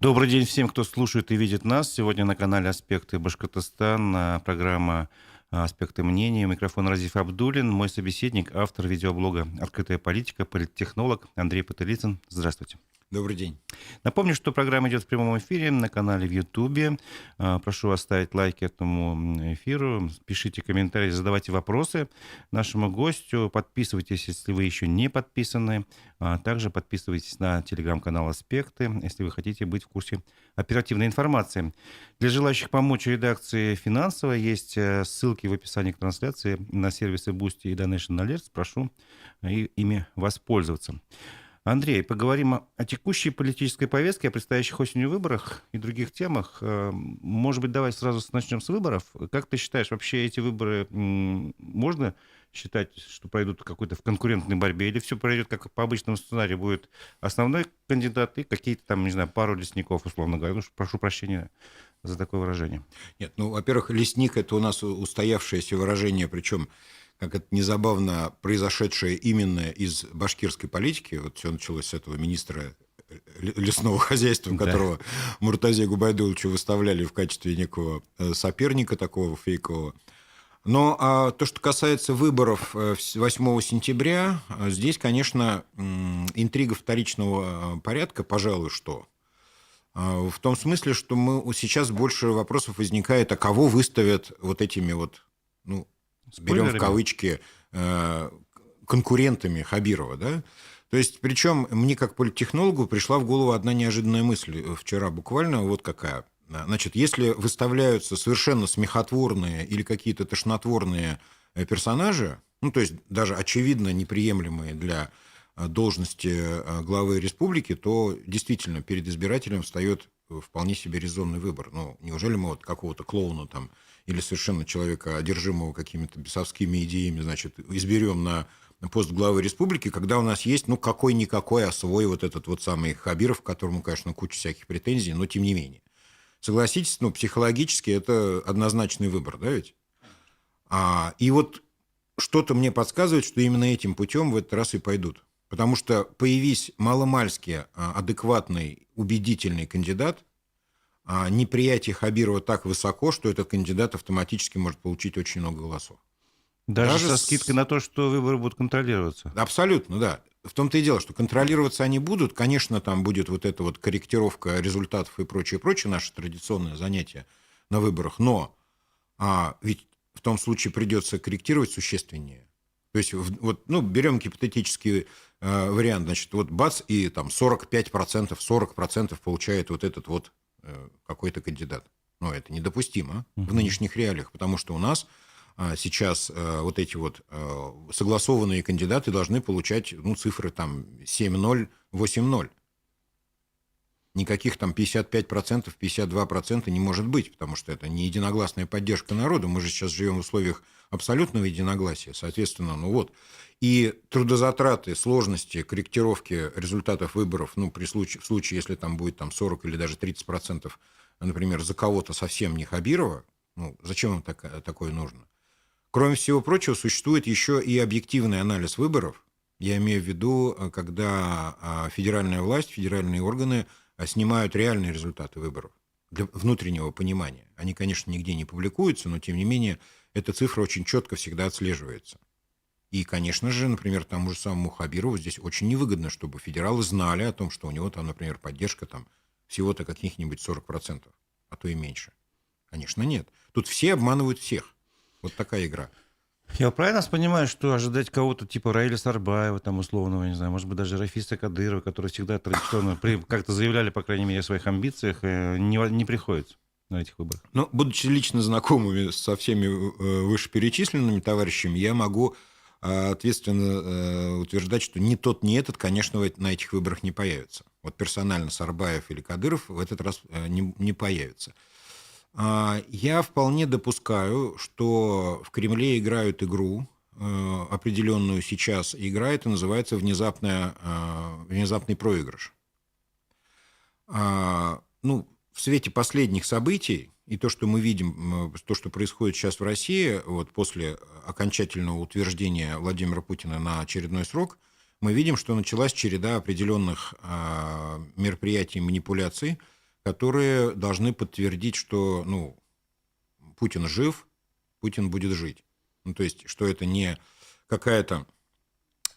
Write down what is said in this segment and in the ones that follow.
Добрый день всем, кто слушает и видит нас. Сегодня на канале «Аспекты Башкортостан» программа «Аспекты мнения». Микрофон Разиф Абдуллин. Мой собеседник, автор видеоблога «Открытая политика», политтехнолог Андрей Потылицын. Здравствуйте. Добрый день. Напомню, что программа идет в прямом эфире на канале в Ютубе. Прошу вас ставить лайки этому эфиру, пишите комментарии, задавайте вопросы нашему гостю. Подписывайтесь, если вы еще не подписаны. Также подписывайтесь на телеграм-канал «Аспекты», если вы хотите быть в курсе оперативной информации. Для желающих помочь редакции финансово есть ссылки в описании к трансляции на сервисы Boosty и Donation Alerts. Прошу ими воспользоваться. Андрей, поговорим о текущей политической повестке, о предстоящих осенью выборах и других темах. Может быть, давай сразу начнем с выборов. Как ты считаешь, вообще эти выборы можно считать, что пройдут какой-то в конкурентной борьбе, или все пройдет как по обычному сценарию, будет основной кандидат и какие-то там, не знаю, пару лесников, условно говоря. Ну, прошу прощения за такое выражение. Нет, во-первых, лесник – это у нас устоявшееся выражение, причем, как это незабавно, произошедшее именно из башкирской политики. Вот все началось с этого министра лесного хозяйства, которого Муртазе Губайдуловича выставляли в качестве некого соперника такого фейкового. Но то, что касается выборов 8 сентября, здесь, конечно, интрига вторичного порядка, пожалуй, что. В том смысле, что сейчас больше вопросов возникает, а кого выставят вот этими вот, берем в кавычки, конкурентами Хабирова, да? То есть, причем мне как политтехнологу пришла в голову одна неожиданная мысль вчера буквально, вот какая. Значит, если выставляются совершенно смехотворные или какие-то тошнотворные персонажи, то есть даже очевидно неприемлемые для должности главы республики, то действительно перед избирателем встает вполне себе резонный выбор. Неужели мы вот какого-то клоуна там или совершенно человека, одержимого какими-то бесовскими идеями, значит, изберем на пост главы республики, когда у нас есть, какой-никакой, а свой вот этот вот самый Хабиров, к которому, конечно, куча всяких претензий, но тем не менее. Согласитесь, психологически это однозначный выбор, да ведь? И вот что-то мне подсказывает, что именно этим путем в этот раз и пойдут. Потому что появись маломальски адекватный, убедительный кандидат, неприятие Хабирова так высоко, что этот кандидат автоматически может получить очень много голосов. Даже со скидкой на то, что выборы будут контролироваться. Абсолютно, да. В том-то и дело, что контролироваться они будут. Конечно, там будет вот эта вот корректировка результатов и прочее, наше традиционное занятие на выборах. Но ведь в том случае придется корректировать существеннее. То есть, берем гипотетический вариант, значит, вот бац, и там 45%, 40% получает вот этот вот какой-то кандидат. Это недопустимо в нынешних реалиях, потому что у нас сейчас вот эти вот согласованные кандидаты должны получать цифры там 7-0, 8-0. Никаких там 55%, 52% не может быть, потому что это не единогласная поддержка народа. Мы же сейчас живем в условиях абсолютного единогласия. Соответственно, и трудозатраты, сложности корректировки результатов выборов, в случае, если там будет 40 или даже 30%, например, за кого-то совсем не Хабирова, зачем им такое нужно? Кроме всего прочего, существует еще и объективный анализ выборов. Я имею в виду, когда федеральная власть, федеральные органы снимают реальные результаты выборов для внутреннего понимания. Они, конечно, нигде не публикуются, но, тем не менее, эта цифра очень четко всегда отслеживается. И, конечно же, например, тому же самому Хабирову здесь очень невыгодно, чтобы федералы знали о том, что у него там, например, поддержка всего-то каких-нибудь 40%, а то и меньше. Конечно, нет. Тут все обманывают всех. Вот такая игра. Я правильно понимаю, что ожидать кого-то типа Раиля Сарбаева, условного, не знаю, может быть, даже Рафиса Кадырова, которые всегда традиционно как-то заявляли, по крайней мере, о своих амбициях, не приходится на этих выборах? Будучи лично знакомыми со всеми вышеперечисленными товарищами, я могу ответственно утверждать, что ни тот, ни этот, конечно, на этих выборах не появится. Вот персонально Сарбаев или Кадыров в этот раз не появятся. Я вполне допускаю, что в Кремле играют игру, определенную сейчас игра, это называется внезапный проигрыш. В свете последних событий и то, что мы видим, то, что происходит сейчас в России, после окончательного утверждения Владимира Путина на очередной срок, мы видим, что началась череда определенных мероприятий и манипуляций, которые должны подтвердить, что Путин жив, Путин будет жить. То есть, что это не какая-то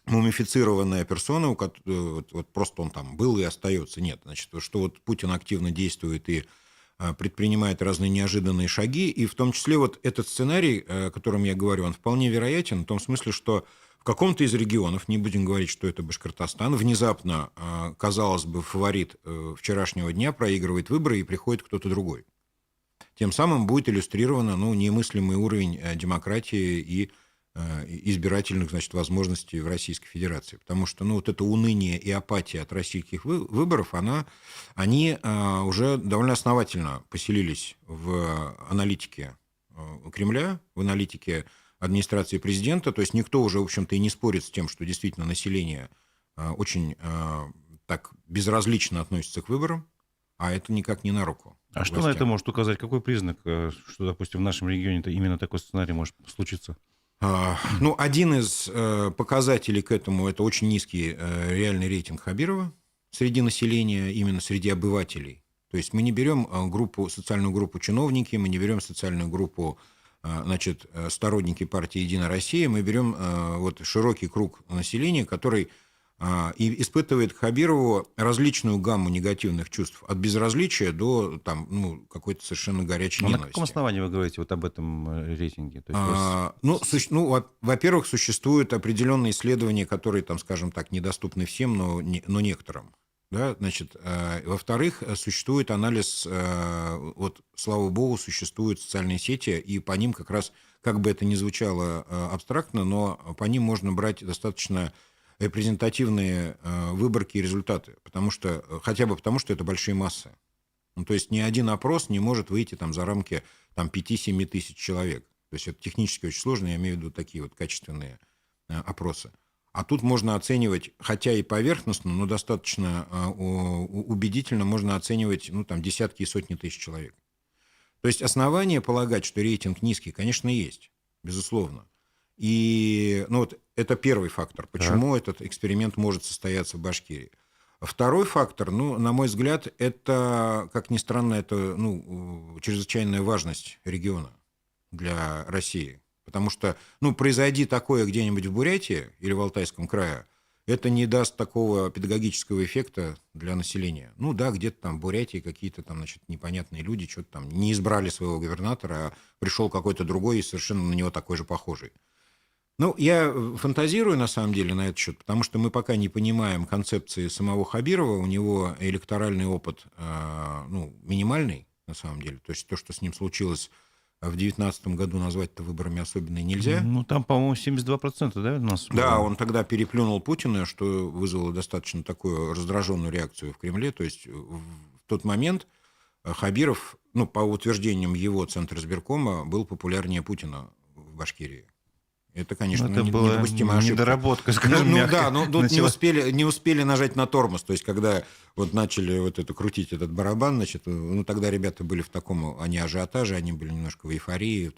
мумифицированная персона, вот просто он там был и остается. Нет, значит, что вот Путин активно действует и предпринимает разные неожиданные шаги, и в том числе вот этот сценарий, о котором я говорю, он вполне вероятен в том смысле, что в каком-то из регионов, не будем говорить, что это Башкортостан, внезапно, казалось бы, фаворит вчерашнего дня проигрывает выборы и приходит кто-то другой. Тем самым будет иллюстрировано немыслимый уровень демократии и избирательных, значит, возможностей в Российской Федерации. Потому что вот это уныние и апатия от российских выборов, они уже довольно основательно поселились в аналитике Кремля, в аналитике администрации президента. То есть никто уже, в общем-то, и не спорит с тем, что действительно население очень так безразлично относится к выборам, а это никак не на руку. А что на это может указать? Какой признак, что, допустим, в нашем регионе именно такой сценарий может случиться? Один из показателей к этому – это очень низкий реальный рейтинг Хабирова среди населения, именно среди обывателей. То есть мы не берем социальную группу чиновники, мы не берем социальную группу, значит, сторонники партии «Единая Россия», мы берем вот широкий круг населения, который и испытывает к Хабирову различную гамму негативных чувств, от безразличия до какой-то совершенно горячей ненависти. На каком основании вы говорите вот об этом рейтинге? То есть во-первых, существуют определенные исследования, которые, скажем так, недоступны всем, но некоторым. Да? Значит, во-вторых, существует анализ, слава богу, существуют социальные сети, и по ним как раз, как бы это ни звучало абстрактно, но по ним можно брать достаточно репрезентативные выборки и результаты, хотя бы потому, что это большие массы. То есть ни один опрос не может выйти за рамки 5-7 тысяч человек. То есть это технически очень сложно, я имею в виду такие вот качественные опросы. А тут можно оценивать, хотя и поверхностно, но достаточно убедительно можно оценивать десятки и сотни тысяч человек. То есть основания полагать, что рейтинг низкий, конечно, есть, безусловно. И это первый фактор, почему этот эксперимент может состояться в Башкирии. Второй фактор, на мой взгляд, это, как ни странно, это чрезвычайная важность региона для России. Потому что, произойди такое где-нибудь в Бурятии или в Алтайском крае, это не даст такого педагогического эффекта для населения. Да, где-то там в Бурятии какие-то непонятные люди что-то не избрали своего губернатора, а пришел какой-то другой и совершенно на него такой же похожий. Я фантазирую, на самом деле, на этот счет, потому что мы пока не понимаем концепции самого Хабирова, у него электоральный опыт минимальный, на самом деле. То есть то, что с ним случилось в 2019 году, назвать-то выборами особенно и нельзя. Там, по-моему, 72%, да, у нас? Да, он тогда переплюнул Путина, что вызвало достаточно такую раздраженную реакцию в Кремле. То есть в тот момент Хабиров, по утверждениям его Центра избиркома, был популярнее Путина в Башкирии. Это, конечно, недопустимая ошибка. Недоработка, скажем мягко. Тут не успели нажать на тормоз. То есть, когда начали крутить этот барабан, значит, тогда ребята были в таком, они ажиотаже, они были немножко в эйфории,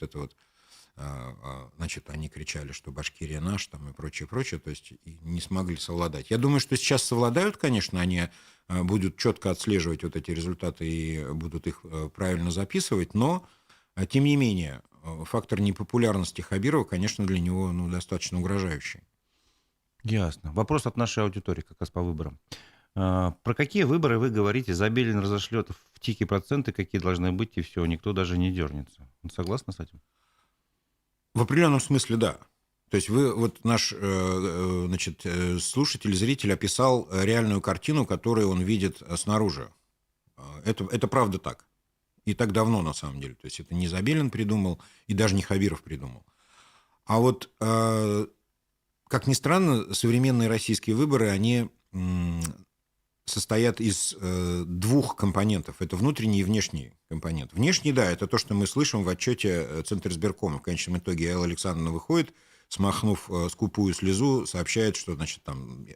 значит, они кричали, что Башкирия наш, и прочее, прочее, то есть, и не смогли совладать. Я думаю, что сейчас совладают, конечно, они будут четко отслеживать эти результаты и будут их правильно записывать, но, тем не менее, фактор непопулярности Хабирова, конечно, для него достаточно угрожающий. Ясно. Вопрос от нашей аудитории как раз по выборам. Про какие выборы вы говорите? Забелин разошлет в тики проценты, какие должны быть, и все, никто даже не дернется. Согласны с этим? В определенном смысле, да. То есть наш слушатель, зритель описал реальную картину, которую он видит снаружи. Это правда так. И так давно, на самом деле. То есть это не Забелин придумал, и даже не Хабиров придумал. А как ни странно, современные российские выборы, они состоят из двух компонентов. Это внутренний и внешний компонент. Внешний, да, это то, что мы слышим в отчете Центра избиркома. В конечном итоге Элла Александровна выходит, смахнув скупую слезу, сообщает, что,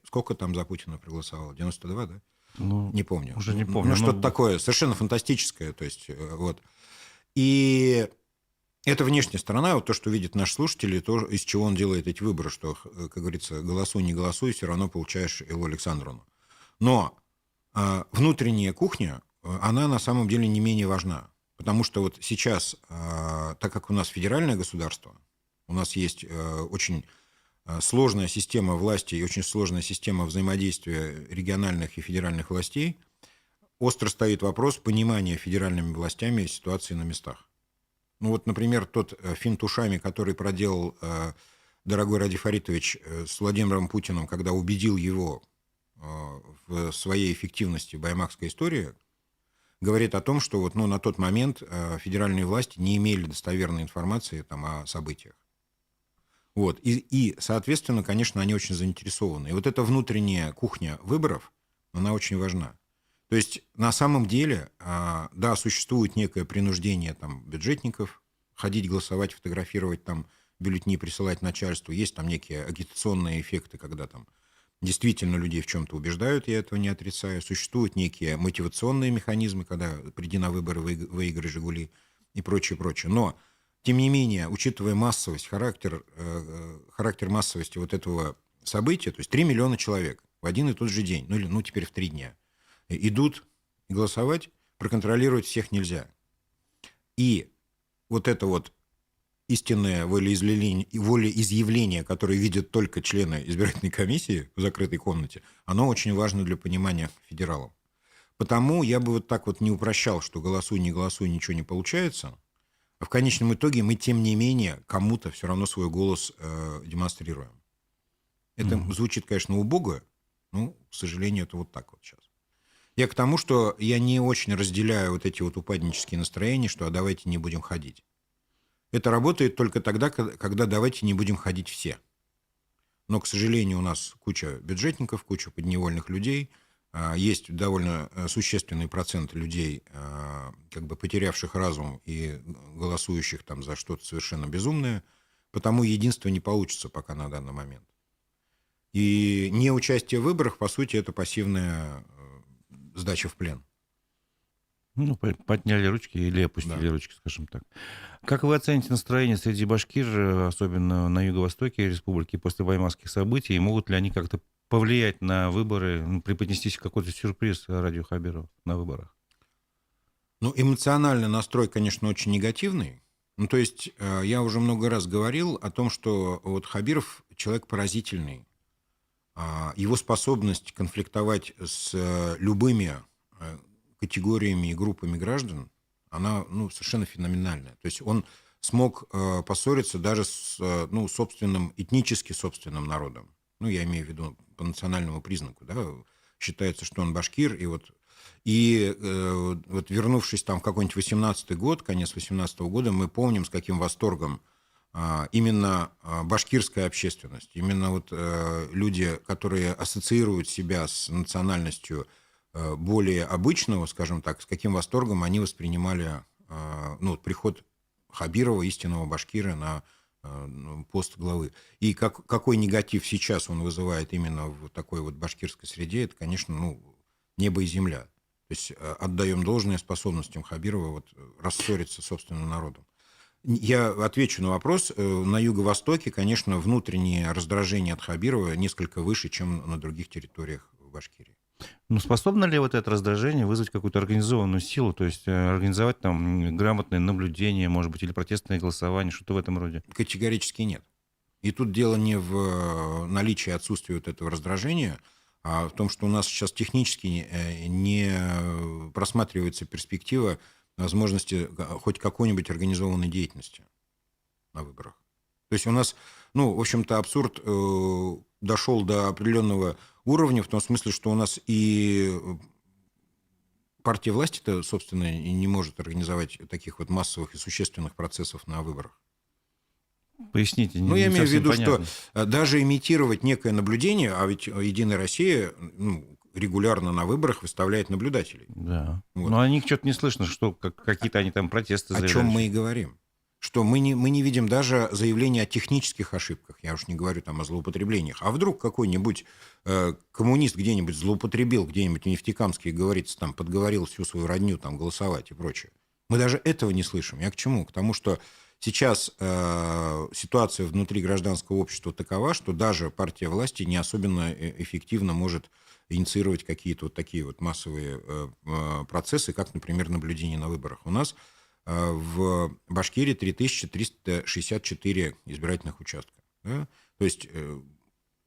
сколько там за Путина проголосовало? 92, да? Не помню. Уже не помню. Что-то такое совершенно фантастическое. То есть, И это внешняя сторона, то, что видит наш слушатель, и то, из чего он делает эти выборы, что, как говорится, голосуй, не голосуй, все равно получаешь Эллу Александровну. Но внутренняя кухня она на самом деле не менее важна. Потому что вот сейчас, так как у нас федеральное государство, у нас есть очень сложная система власти и очень сложная система взаимодействия региональных и федеральных властей, остро стоит вопрос понимания федеральными властями ситуации на местах. Ну вот, например, тот финт ушами, который проделал дорогой Ради Фаритович с Владимиром Путиным, когда убедил его в своей эффективности баймакской истории, говорит о том, что вот, ну, на тот момент федеральные власти не имели достоверной информации там, о событиях. Вот. И, соответственно, конечно, они очень заинтересованы. И вот эта внутренняя кухня выборов, она очень важна. То есть, на самом деле, да, существует некое принуждение там, бюджетников ходить голосовать, фотографировать там бюллетени, присылать начальству. Есть там некие агитационные эффекты, когда там действительно людей в чем-то убеждают, я этого не отрицаю. Существуют некие мотивационные механизмы, когда приди на выборы, выиграй «Жигули» и прочее, прочее. Но, тем не менее, учитывая массовость, характер массовости вот этого события, то есть 3 миллиона человек в один и тот же день, ну теперь в 3 дня, идут голосовать, проконтролировать всех нельзя. И вот это вот истинное волеизъявление, которое видят только члены избирательной комиссии в закрытой комнате, оно очень важно для понимания федералов. Потому я бы вот так вот не упрощал, что голосуй, не голосуй, ничего не получается. А в конечном итоге мы, тем не менее, кому-то все равно свой голос демонстрируем. Это звучит, конечно, убого, но, к сожалению, это вот так вот сейчас. Я к тому, что я не очень разделяю вот эти вот упаднические настроения, что а давайте не будем ходить. Это работает только тогда, когда давайте не будем ходить все. Но, к сожалению, у нас куча бюджетников, куча подневольных людей. Есть довольно существенный процент людей, как бы потерявших разум и голосующих там за что-то совершенно безумное. Потому единство не получится пока на данный момент. И неучастие в выборах, по сути, это пассивная сдача в плен. Ну, подняли ручки или опустили ручки, скажем так. Как вы оцените настроение среди башкир, особенно на юго-востоке республики, после баймакских событий? И могут ли они как-то повлиять на выборы, преподнести какой-то сюрприз Радио Хабирова на выборах? Ну, эмоциональный настрой, конечно, очень негативный. Ну, то есть, я уже много раз говорил о том, что вот Хабиров человек поразительный. Его способность конфликтовать с любыми категориями и группами граждан, она совершенно феноменальная. То есть он смог поссориться даже с собственным, этнически собственным народом. Ну, я имею в виду по национальному признаку. Да? Считается, что он башкир. И вот вернувшись там в какой-нибудь 18-й год, конец 18-го года, мы помним, с каким восторгом именно башкирская общественность, именно вот люди, которые ассоциируют себя с национальностью более обычного, скажем так, с каким восторгом они воспринимали приход Хабирова, истинного башкира, на пост главы. И какой негатив сейчас он вызывает именно в такой вот башкирской среде, это, конечно, небо и земля. То есть отдаем должное способностям Хабирова вот рассориться с собственным народом. Я отвечу на вопрос. На юго-востоке, конечно, внутреннее раздражение от Хабирова несколько выше, чем на других территориях в Башкирии. Ну, способно ли вот это раздражение вызвать какую-то организованную силу, то есть организовать там грамотное наблюдение, может быть, или протестное голосование, что-то в этом роде? Категорически нет. И тут дело не в наличии отсутствия вот этого раздражения, а в том, что у нас сейчас технически не просматривается перспектива возможности хоть какой-нибудь организованной деятельности на выборах. То есть у нас, в общем-то, абсурд дошел до определенного уровня, в том смысле, что у нас и партия власти-то, собственно, не может организовать таких вот массовых и существенных процессов на выборах. Поясните, я имею в виду, понятно. Что даже имитировать некое наблюдение, а ведь «Единая Россия» регулярно на выборах выставляет наблюдателей. Да. Вот. Но о них что-то не слышно, что какие-то они там протесты заявляют. О чем мы и говорим. Что мы не видим даже заявления о технических ошибках, я уж не говорю там о злоупотреблениях. А вдруг какой-нибудь коммунист где-нибудь злоупотребил, где-нибудь в Нефтекамске, говорится, там, подговорил всю свою родню там, голосовать и прочее. Мы даже этого не слышим. Я к чему? К тому, что сейчас ситуация внутри гражданского общества такова, что даже партия власти не особенно эффективно может инициировать какие-то вот такие вот массовые процессы, как, например, наблюдение на выборах. У нас в Башкирии 3364 избирательных участка. Да? То есть,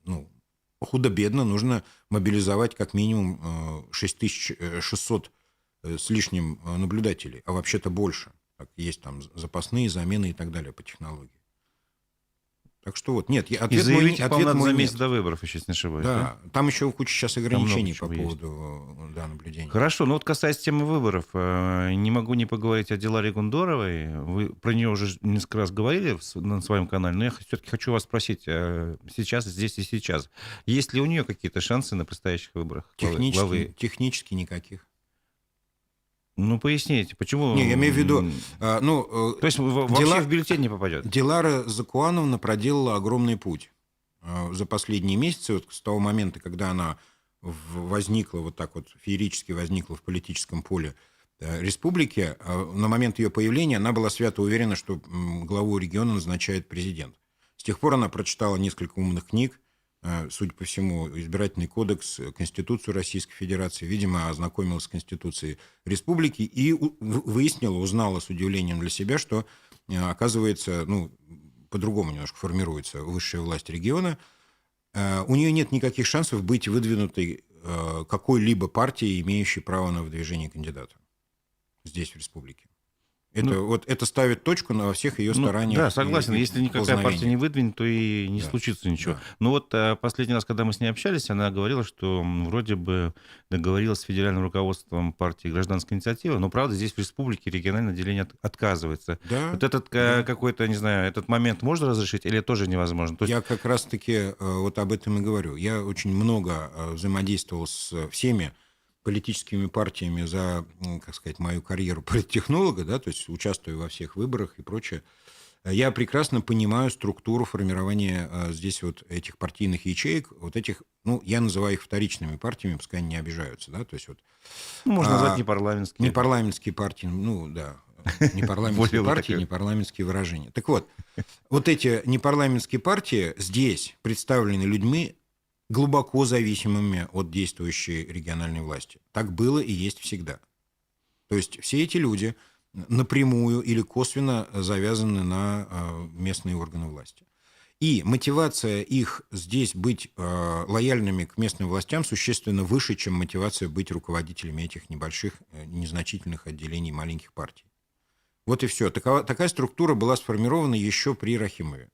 ну, худо-бедно нужно мобилизовать как минимум 6600 с лишним наблюдателей, а вообще-то больше. Так, есть там запасные, замены и так далее по технологии. Так что вот, нет, И ответ заявить, мой, по-моему, ответ надо за мой месяц нет. до выборов, еще, если не ошибаюсь, да? Да, там еще куча сейчас Там много ограничений по чего есть. поводу наблюдения. Хорошо, ну вот касаясь темы выборов, не могу не поговорить о Диларе Гундоровой. Вы про нее уже несколько раз говорили на своем канале, но я все-таки хочу вас спросить сейчас, здесь и сейчас. Есть ли у нее какие-то шансы на предстоящих выборах главы? Технически никаких. Ну, поясните, почему... Не, я имею в виду, То есть вообще в бюллетень не попадет? Дилара Закуановна проделала огромный путь за последние месяцы, вот с того момента, когда она возникла, вот так вот феерически возникла в политическом поле республики, на момент ее появления она была свято уверена, что главу региона назначает президент. С тех пор она прочитала несколько умных книг, судя по всему, избирательный кодекс, Конституцию Российской Федерации, видимо, ознакомилась с Конституцией Республики и выяснила, узнала с удивлением для себя, что, оказывается, ну, по-другому немножко формируется высшая власть региона. У нее нет никаких шансов быть выдвинутой какой-либо партией, имеющей право на выдвижение кандидата здесь, в республике. Это ставит точку на всех ее стараниях. Да, согласен. Если никакая партия не выдвинет, то и не случится ничего. Да. Но вот последний раз, когда мы с ней общались, она говорила, что вроде бы договорилась с федеральным руководством партии «Гражданская инициатива», но, правда, здесь в республике региональное отделение отказывается. Да, вот этот какой-то, не знаю, этот момент можно разрешить или тоже невозможно? То есть... Я как раз-таки вот об этом и говорю. Я очень много взаимодействовал с всеми политическими партиями за, как сказать, мою карьеру политтехнолога, да, то есть участвую во всех выборах и прочее. Я прекрасно понимаю структуру формирования здесь вот этих партийных ячеек, вот этих, ну, я называю их вторичными партиями, пускай они не обижаются, да, то есть вот... можно назвать непарламентские. Непарламентские партии, ну, да, непарламентские партии, непарламентские выражения. Так вот, вот эти непарламентские партии здесь представлены людьми, глубоко зависимыми от действующей региональной власти. Так было и есть всегда. То есть все эти люди напрямую или косвенно завязаны на местные органы власти. И мотивация их здесь быть лояльными к местным властям существенно выше, чем мотивация быть руководителями этих небольших, незначительных отделений маленьких партий. Вот и все. Такая структура была сформирована еще при Рахимове.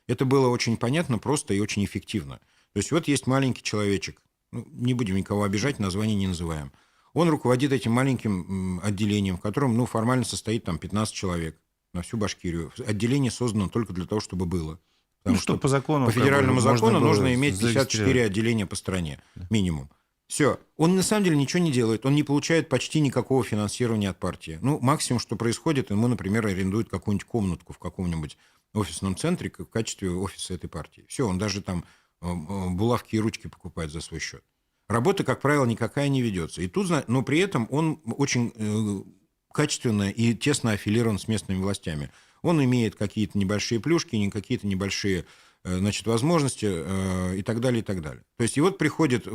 Это было очень понятно, просто и очень эффективно. То есть вот есть маленький человечек, ну, не будем никого обижать, название не называем. Он руководит этим маленьким отделением, в котором, ну, формально состоит там 15 человек на всю Башкирию. Отделение создано только для того, чтобы было. Потому что по закону, по федеральному закону нужно иметь 54 отделения по стране, минимум. Все. Он на самом деле ничего не делает. Он не получает почти никакого финансирования от партии. Ну, максимум, что происходит, ему, например, арендуют какую-нибудь комнатку в каком-нибудь офисном центре в качестве офиса этой партии. Все, он даже там булавки и ручки покупает за свой счет. Работа, как правило, никакая не ведется. И тут, но при этом он очень качественно и тесно аффилирован с местными властями. Он имеет какие-то небольшие плюшки, какие-то небольшие, значит, возможности и так далее, и так далее. То есть и вот приходит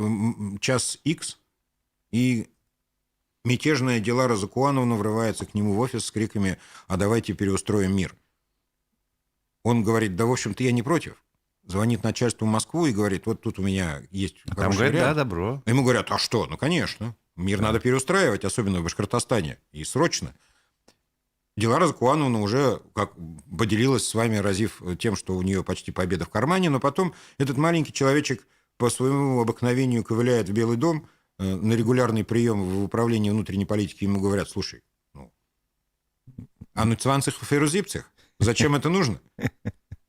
час X, и мятежная Дилара Закуановна врывается к нему в офис с криками «А давайте переустроим мир». Он говорит: да, в общем-то, я не против. Звонит начальству в Москву и говорит: вот тут у меня есть хороший вариант. Да, добро. Ему говорят: а что? Ну, конечно. Мир надо переустраивать, особенно в Башкортостане. И срочно. Дилара Закуановна уже как поделилась с вами, разив тем, что у нее почти победа в кармане, но потом этот маленький человечек по своему обыкновению ковыляет в Белый дом на регулярный прием в управлении внутренней политики. Ему говорят: слушай, а ну цванцах ферузипцах, зачем это нужно?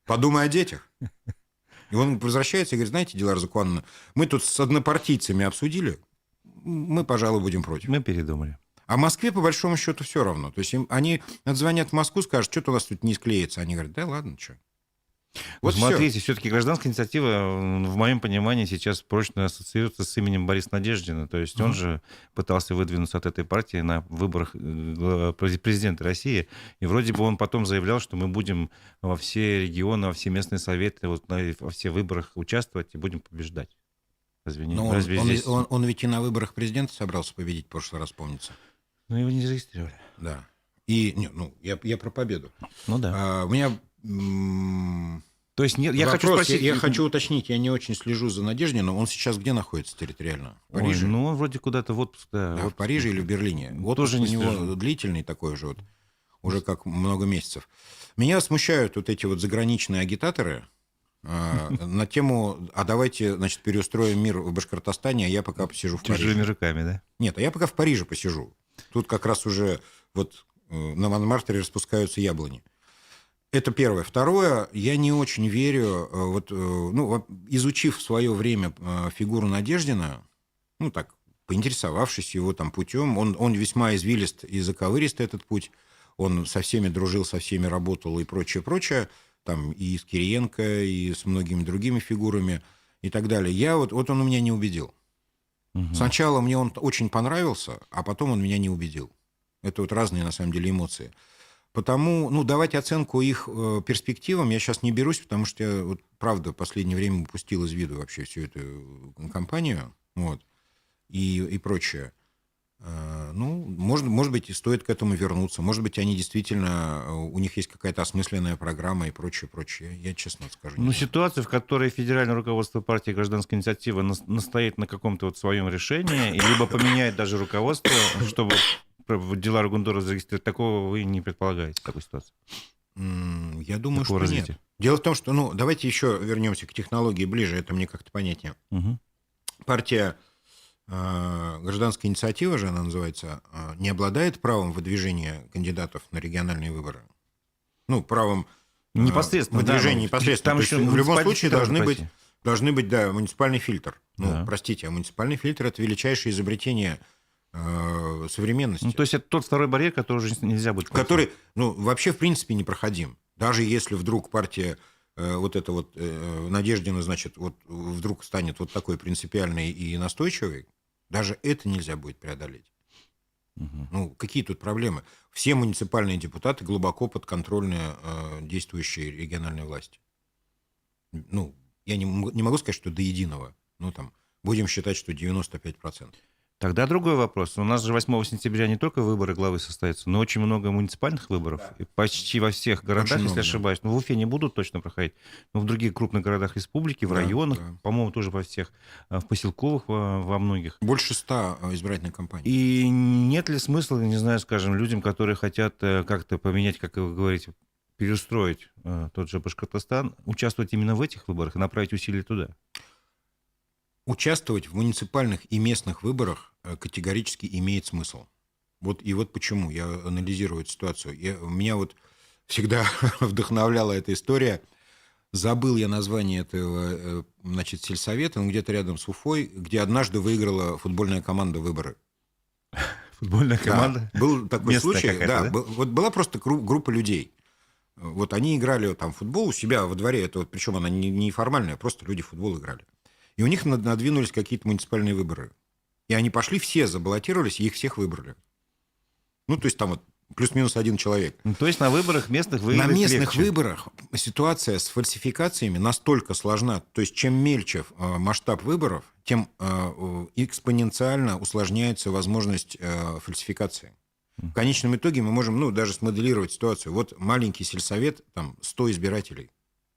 Подумай о детях. И он возвращается и говорит: знаете, Дилара Закуановна, мы тут с однопартийцами обсудили, мы, пожалуй, будем против. Мы передумали. А Москве, по большому счету, все равно. То есть они отзвонят в Москву, скажут: что-то у нас тут не склеится. Они говорят: да ладно, что. Вот смотрите, все-таки гражданская инициатива, в моем понимании, сейчас прочно ассоциируется с именем Бориса Надеждина. То есть он же пытался выдвинуться от этой партии на выборах президента России. И вроде бы он потом заявлял, что мы будем во все регионы, во все местные советы, вот во все выборах участвовать и будем побеждать. Разве, не, Но разве здесь... он ведь и на выборах президента собрался победить в прошлый раз, помнится. Ну, его не зарегистрировали. Да. И, я про победу. Ну да. У меня То есть нет, я вопрос, хочу спросить... я хочу уточнить, я не очень слежу за Надеждиным, он сейчас где находится территориально? В Ой, Париже? ну, он вроде куда-то в отпуск, да. Да, в Париже или в Берлине? Отпуск Тоже у не него слежу. длительный такой же, вот, уже как много месяцев. Меня смущают вот эти вот заграничные агитаторы на тему, а давайте, значит, переустроим мир в Башкортостане, а я пока посижу в Париже. Чужими руками, да? Нет, а я пока в Париже посижу. Тут как раз уже вот на Монмартре распускаются яблони. Это первое. Второе, я не очень верю, изучив в свое время фигуру Надеждина, так, поинтересовавшись его там путем, он весьма извилист и заковырист этот путь, он со всеми дружил, со всеми работал и прочее, прочее, там и с Кириенко, и с многими другими фигурами и так далее. Вот он меня не убедил. Угу. Сначала мне он очень понравился, а потом он меня не убедил. Это вот разные, на самом деле, эмоции. Потому, давать оценку их перспективам я сейчас не берусь, потому что я, вот, правда, в последнее время упустил из виду вообще всю эту кампанию, вот, и прочее. Может быть, и стоит к этому вернуться. Может быть, они действительно, у них есть какая-то осмысленная программа и прочее, прочее. Я честно скажу. Ситуация, в которой федеральное руководство партии «Гражданская инициатива» настоит на каком-то вот своем решении, либо поменяет даже руководство, чтобы дела Ругундора зарегистрировать, такого вы не предполагаете, такой ситуации? Я думаю, что развития. нет. Дело в том, что, давайте еще вернемся к технологии ближе, это мне как-то понятнее. Угу. Партия «Гражданская инициатива» же она называется, не обладает правом выдвижения кандидатов на региональные выборы. Правом непосредственно, выдвижения непосредственно. Там То есть, в любом случае должны быть, муниципальный фильтр. Да. Простите, а муниципальный фильтр – это величайшее изобретение современности. То есть это тот второй барьер, который уже нельзя будет пройти. Который, вообще, в принципе, непроходим. Даже если вдруг партия Надеждина, значит, вдруг станет вот такой принципиальной и настойчивой, даже это нельзя будет преодолеть. Угу. Какие тут проблемы? Все муниципальные депутаты глубоко подконтрольны действующей региональной власти. Я не могу сказать, что до единого. Будем считать, что 95%. Тогда другой вопрос. У нас же 8 сентября не только выборы главы состоятся, но очень много муниципальных выборов. Да. И почти во всех городах, очень если ошибаюсь. В Уфе не будут точно проходить, но в других крупных городах республики, в районах, по-моему, тоже во всех, в поселковых во многих. Больше 100 избирательных кампаний. И нет ли смысла, не знаю, скажем, людям, которые хотят как-то поменять, как вы говорите, переустроить тот же Башкортостан, участвовать именно в этих выборах и направить усилия туда? Участвовать в муниципальных и местных выборах категорически имеет смысл. Вот почему я анализирую эту ситуацию. Меня всегда вдохновляла эта история. Забыл я название этого, сельсовета, где-то рядом с Уфой, где однажды выиграла футбольная команда выборы. Футбольная команда? Да, был такой случай. Да? Была просто группа людей. Они играли там в футбол у себя во дворе. Причем она не формальная, просто люди в футбол играли. И у них надвинулись какие-то муниципальные выборы. И они пошли, все забаллотировались, и их всех выбрали. То есть там плюс-минус один человек. То есть на выборах местных выиграть На местных легче. выборах ситуация с фальсификациями настолько сложна. То есть чем мельче масштаб выборов, тем экспоненциально усложняется возможность фальсификации. В конечном итоге мы можем даже смоделировать ситуацию. Вот маленький сельсовет, там 100 избирателей,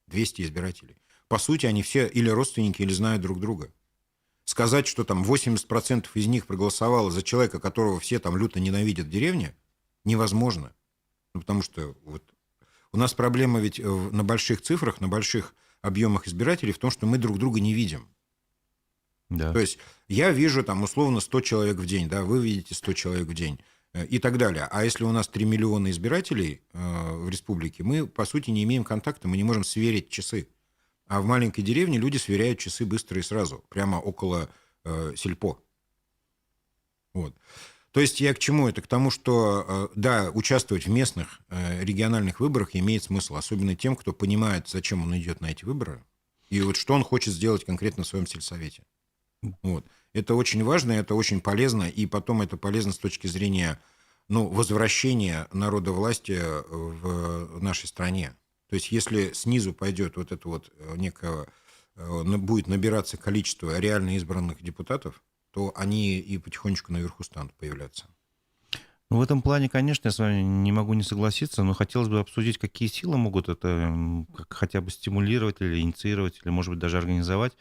200 избирателей. По сути, они все или родственники, или знают друг друга. Сказать, что там 80% из них проголосовало за человека, которого все там люто ненавидят в деревне, невозможно. Потому что у нас проблема ведь на больших цифрах, на больших объемах избирателей в том, что мы друг друга не видим. Да. То есть я вижу там условно 100 человек в день, да, вы видите 100 человек в день и так далее. А если у нас 3 миллиона избирателей в республике, мы, по сути, не имеем контакта, мы не можем сверить часы. А в маленькой деревне люди сверяют часы быстро и сразу, прямо около сельпо. То есть я к чему это? К тому, что, участвовать в местных региональных выборах имеет смысл, особенно тем, кто понимает, зачем он идет на эти выборы, и что он хочет сделать конкретно в своем сельсовете. Это очень важно, это очень полезно, и потом это полезно с точки зрения возвращения народа власти в нашей стране. То есть если снизу пойдет некая будет набираться количество реально избранных депутатов, то они и потихонечку наверху станут появляться. Ну, в этом плане, конечно, я с вами не могу не согласиться, но хотелось бы обсудить, какие силы могут это хотя бы стимулировать или инициировать, или, может быть, даже организовать.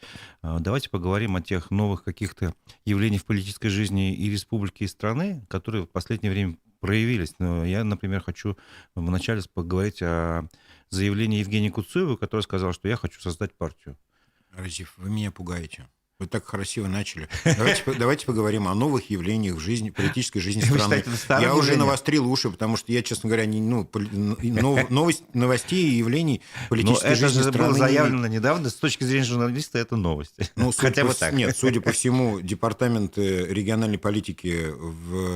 Давайте поговорим о тех новых каких-то явлениях в политической жизни и республики, и страны, которые в последнее время проявились. Но я, например, хочу вначале поговорить о заявлении Евгения Куцуева, который сказал, что я хочу создать партию. Разив, вы меня пугаете. Вы так красиво начали. Давайте поговорим о новых явлениях в жизни, политической жизни страны. Я уже навострил уши, потому что я, честно говоря, новостей и явлений политической жизни страны... Это было заявлено недавно. С точки зрения журналиста, это новости. Хотя бы так. Нет, судя по всему, департаменты региональной политики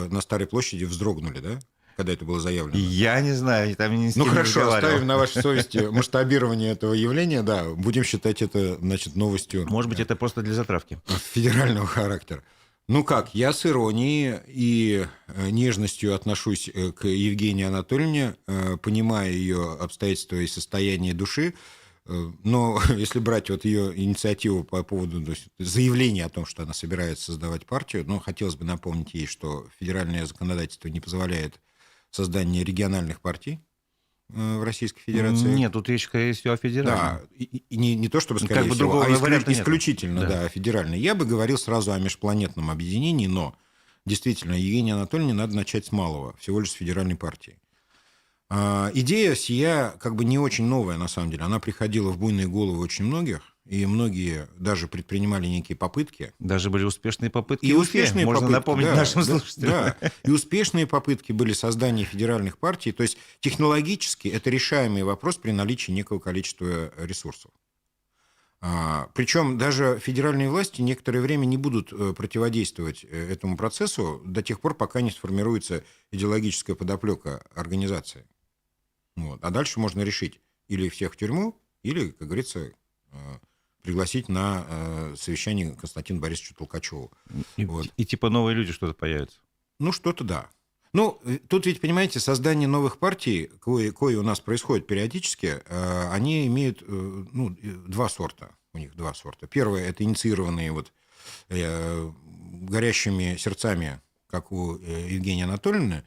на Старой площади вздрогнули, да? Когда это было заявлено. Я не знаю, там ни с кем Ну, хорошо, не разговаривал. оставим на вашей совести масштабирование этого явления, да, будем считать это, значит, новостью. Может быть, это просто для затравки. Федерального характера. Ну как, я с иронией и нежностью отношусь к Евгении Анатольевне, понимая ее обстоятельства и состояние души, но если брать вот ее инициативу по поводу заявления о том, что она собирается создавать партию, ну, хотелось бы напомнить ей, что федеральное законодательство не позволяет создание региональных партий в Российской Федерации. Нет, тут речь, скорее всего, о федеральном. Да, и не то чтобы, скорее всего, а исключительно, да, федеральный. Я бы говорил сразу о межпланетном объединении, но действительно, Евгении Анатольевне надо начать с малого, всего лишь с федеральной партии. Идея сия как бы не очень новая, на самом деле. Она приходила в буйные головы очень многих, и многие даже предпринимали некие попытки. Даже были успешные попытки. И успешные можно попытки, напомнить нашим слушателям. Да. И успешные попытки были создания федеральных партий. То есть технологически это решаемый вопрос при наличии некого количества ресурсов. Причем даже федеральные власти некоторое время не будут противодействовать этому процессу до тех пор, пока не сформируется идеологическая подоплека организации. Вот. А дальше можно решить или всех в тюрьму, или, как говорится, пригласить на совещание Константина Борисовича Толкачева. И типа новые люди что-то появятся. Ну, что-то да. Ну, тут ведь, понимаете, создание новых партий, кое у нас происходит периодически, они имеют два сорта. У них два сорта. Первое – это инициированные горящими сердцами, как у Евгении Анатольевны,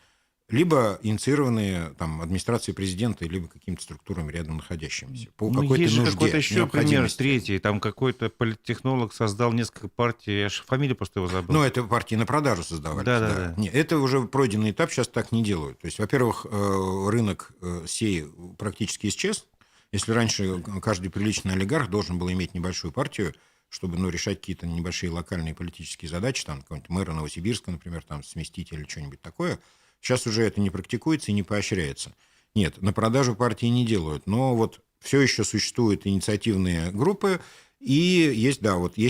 либо инициированные там, администрацией президента, либо какими-то структурами рядом находящимися. По какой-то есть же нужде, какой-то еще пример необходимости. третий. Там какой-то политтехнолог создал несколько партий. Я же фамилию просто его забыл. Ну, это партии на продажу создавались. Да. Нет, это уже пройденный этап, сейчас так не делают. То есть, во-первых, рынок сей практически исчез. Если раньше каждый приличный олигарх должен был иметь небольшую партию, чтобы решать какие-то небольшие локальные политические задачи, там, какого-нибудь мэра Новосибирска, например, там, сместить или что-нибудь такое, сейчас уже это не практикуется и не поощряется. Нет, на продажу партии не делают, но вот все еще существуют инициативные группы, и есть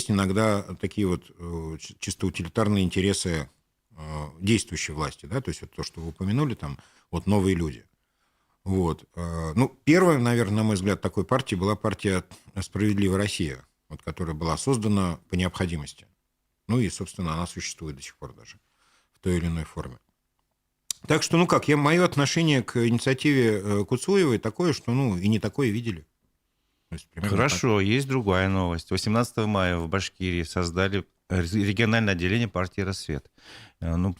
иногда такие вот чисто утилитарные интересы действующей власти, да, то есть вот то, что вы упомянули, там, вот новые люди. Вот. Ну, первая, наверное, на мой взгляд, такой партией была партия «Справедливая Россия», вот, которая была создана по необходимости. Ну и, собственно, она существует до сих пор даже в той или иной форме. Так что, мое отношение к инициативе Куцуевой такое, что, и не такое видели. То есть, Хорошо, есть другая новость. 18 мая в Башкирии создали региональное отделение партии «Рассвет».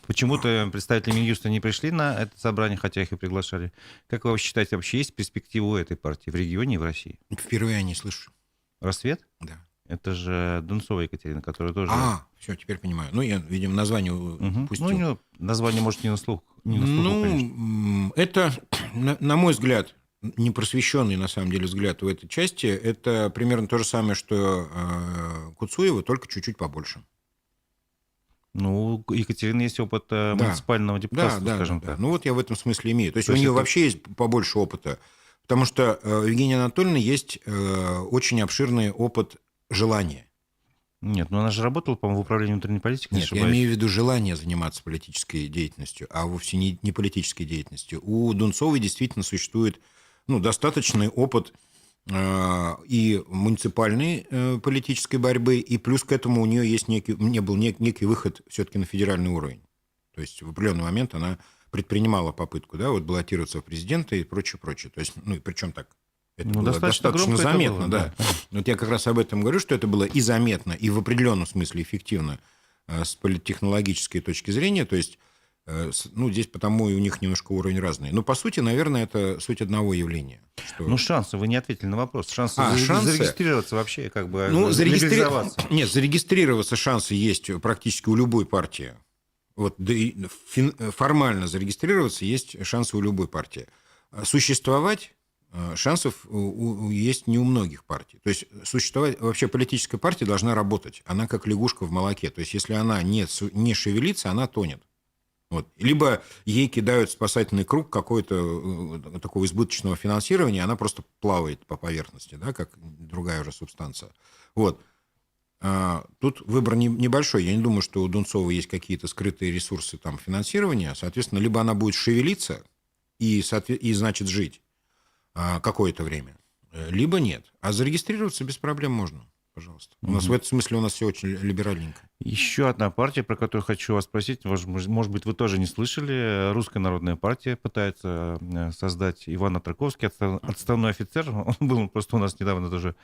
Почему-то представители Минюста не пришли на это собрание, хотя их и приглашали. Как вы считаете, вообще есть перспектива у этой партии в регионе и в России? Впервые я не слышу. «Рассвет»? Да. Это же Дунцова Екатерина, которая тоже... Все, теперь понимаю. Я, видимо, название упустил. Название, может, не на слух, конечно. Это, на мой взгляд, непросвещенный, на самом деле, взгляд в этой части, это примерно то же самое, что Куцуева, только чуть-чуть побольше. У Екатерины есть опыт муниципального депутатства, скажем так. Ну, вот я в этом смысле имею. То есть у нее вообще есть побольше опыта, потому что у Евгении Анатольевны есть очень обширный опыт желания. Нет, она же работала, по-моему, в управлении внутренней политики. Нет, я имею в виду желание заниматься политической деятельностью, а вовсе не политической деятельностью. У Дунцовой действительно существует достаточный опыт и муниципальной политической борьбы, и плюс к этому у нее есть некий выход все-таки на федеральный уровень. То есть в определенный момент она предпринимала попытку баллотироваться в президенты и прочее. То есть, причем так Это Ну, было достаточно достаточно громко это заметно, было, да. да. Вот я как раз об этом говорю, что это было и заметно, и в определенном смысле эффективно с политтехнологической точки зрения. То есть, ну, здесь потому и у них немножко уровень разный. Но, по сути, наверное, это суть одного явления. Ну, Что... шансы, вы не ответили на вопрос. Шансы Шансы... зарегистрироваться вообще, как бы Ну, легализоваться. Нет, зарегистрироваться шансы есть практически у любой партии. Вот, да и формально зарегистрироваться есть шансы у любой партии. Существовать шансов есть не у многих партий. То есть существовать вообще политическая партия должна работать. Она как лягушка в молоке. То есть если она не шевелится, она тонет. Вот. Либо ей кидают спасательный круг какой-то такого избыточного финансирования, она просто плавает по поверхности, да, как другая уже субстанция. Вот. Тут выбор небольшой. Я не думаю, что у Дунцова есть какие-то скрытые ресурсы там, финансирования. Соответственно, либо она будет шевелиться и значит, жить какое-то время, либо нет. А зарегистрироваться без проблем можно. Пожалуйста. У нас в этом смысле у нас все очень либеральненько. Еще одна партия, про которую хочу вас спросить, может быть, вы тоже не слышали. Русская народная партия пытается создать Иван Отраковский, отставной офицер. Он был просто у нас недавно тоже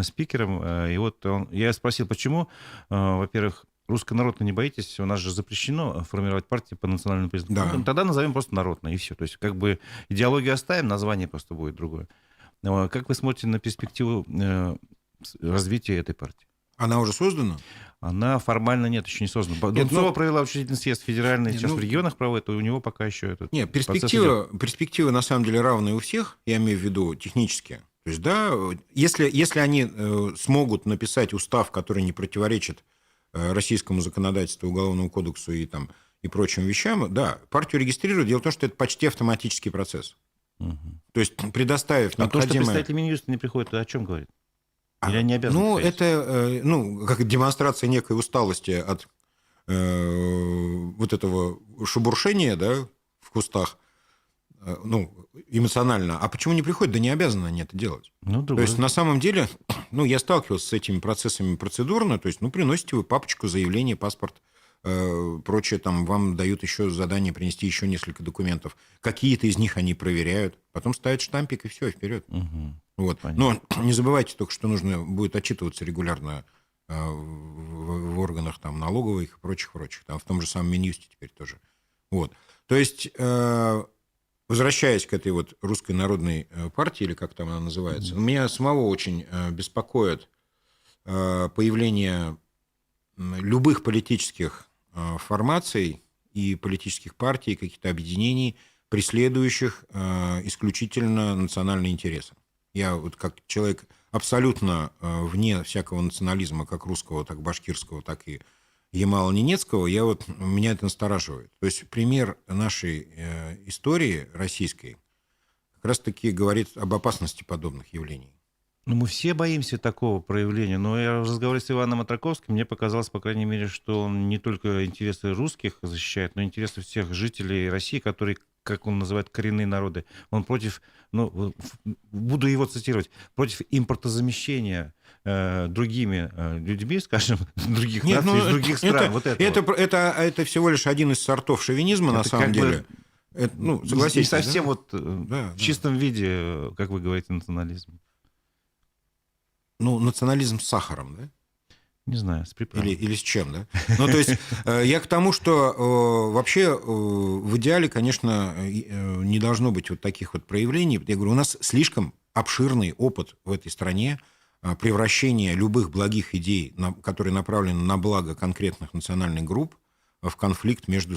спикером. И вот я спросил, почему, во-первых, руссконародно не боитесь? У нас же запрещено формировать партии по национальному признаку. Да. Ну, тогда назовем просто народно, и все. То есть как бы идеологию оставим, название просто будет другое. Как вы смотрите на перспективу развития этой партии? Она уже создана? Она формально нет, еще не создана. Дунцова провела учредительный съезд федеральный, сейчас в регионах проводит, и у него пока еще этот Нет, процесс идет. перспективы на самом деле равны у всех, я имею в виду технически. То есть, да, если они смогут написать устав, который не противоречит российскому законодательству, Уголовному кодексу и прочим вещам, да, партию регистрируют. Дело в том, что это почти автоматический процесс. Угу. То есть, предоставив А то, что необходимое... представители Минюста не приходят, это о чем говорит? Или они обязаны Ну, приходить? это как демонстрация некой усталости от вот этого шебуршения, да, в кустах, эмоционально. А почему не приходят? Да не обязаны они это делать. Ну, То есть, на самом деле, я сталкивался с этими процессами процедурно, то есть, приносите вы папочку, заявление, паспорт, прочее, там вам дают еще задание принести еще несколько документов. Какие-то из них они проверяют, потом ставят штампик, и все, вперед. Угу. Вот. Но не забывайте только, что нужно будет отчитываться регулярно в органах там, налоговых и прочих. Там, в том же самом Минюсте теперь тоже. Вот. То есть, возвращаясь к этой вот русской народной партии, или как там она называется, меня самого очень беспокоит появление любых политических формаций и политических партий, каких-то объединений, преследующих исключительно национальные интересы. Я вот как человек абсолютно вне всякого национализма, как русского, так башкирского, так и ямало-ненецкого, меня это настораживает. То есть пример нашей истории российской как раз-таки говорит об опасности подобных явлений. Ну, мы все боимся такого проявления, но я разговаривал с Иваном Отраковским, мне показалось, по крайней мере, что он не только интересы русских защищает, но и интересы всех жителей России, которые, как он называет, коренные народы. Он против, буду его цитировать, против импортозамещения другими людьми, скажем, других наций, из других стран. Это всего лишь один из сортов шовинизма, на самом деле. Согласитесь, не совсем да? В чистом виде, как вы говорите, национализм. Национализм с сахаром, да? Не знаю, с приправой. Или с чем, да? То есть я к тому, что вообще в идеале, конечно, не должно быть вот таких вот проявлений. Я говорю, у нас слишком обширный опыт в этой стране превращения любых благих идей, которые направлены на благо конкретных национальных групп, в конфликт между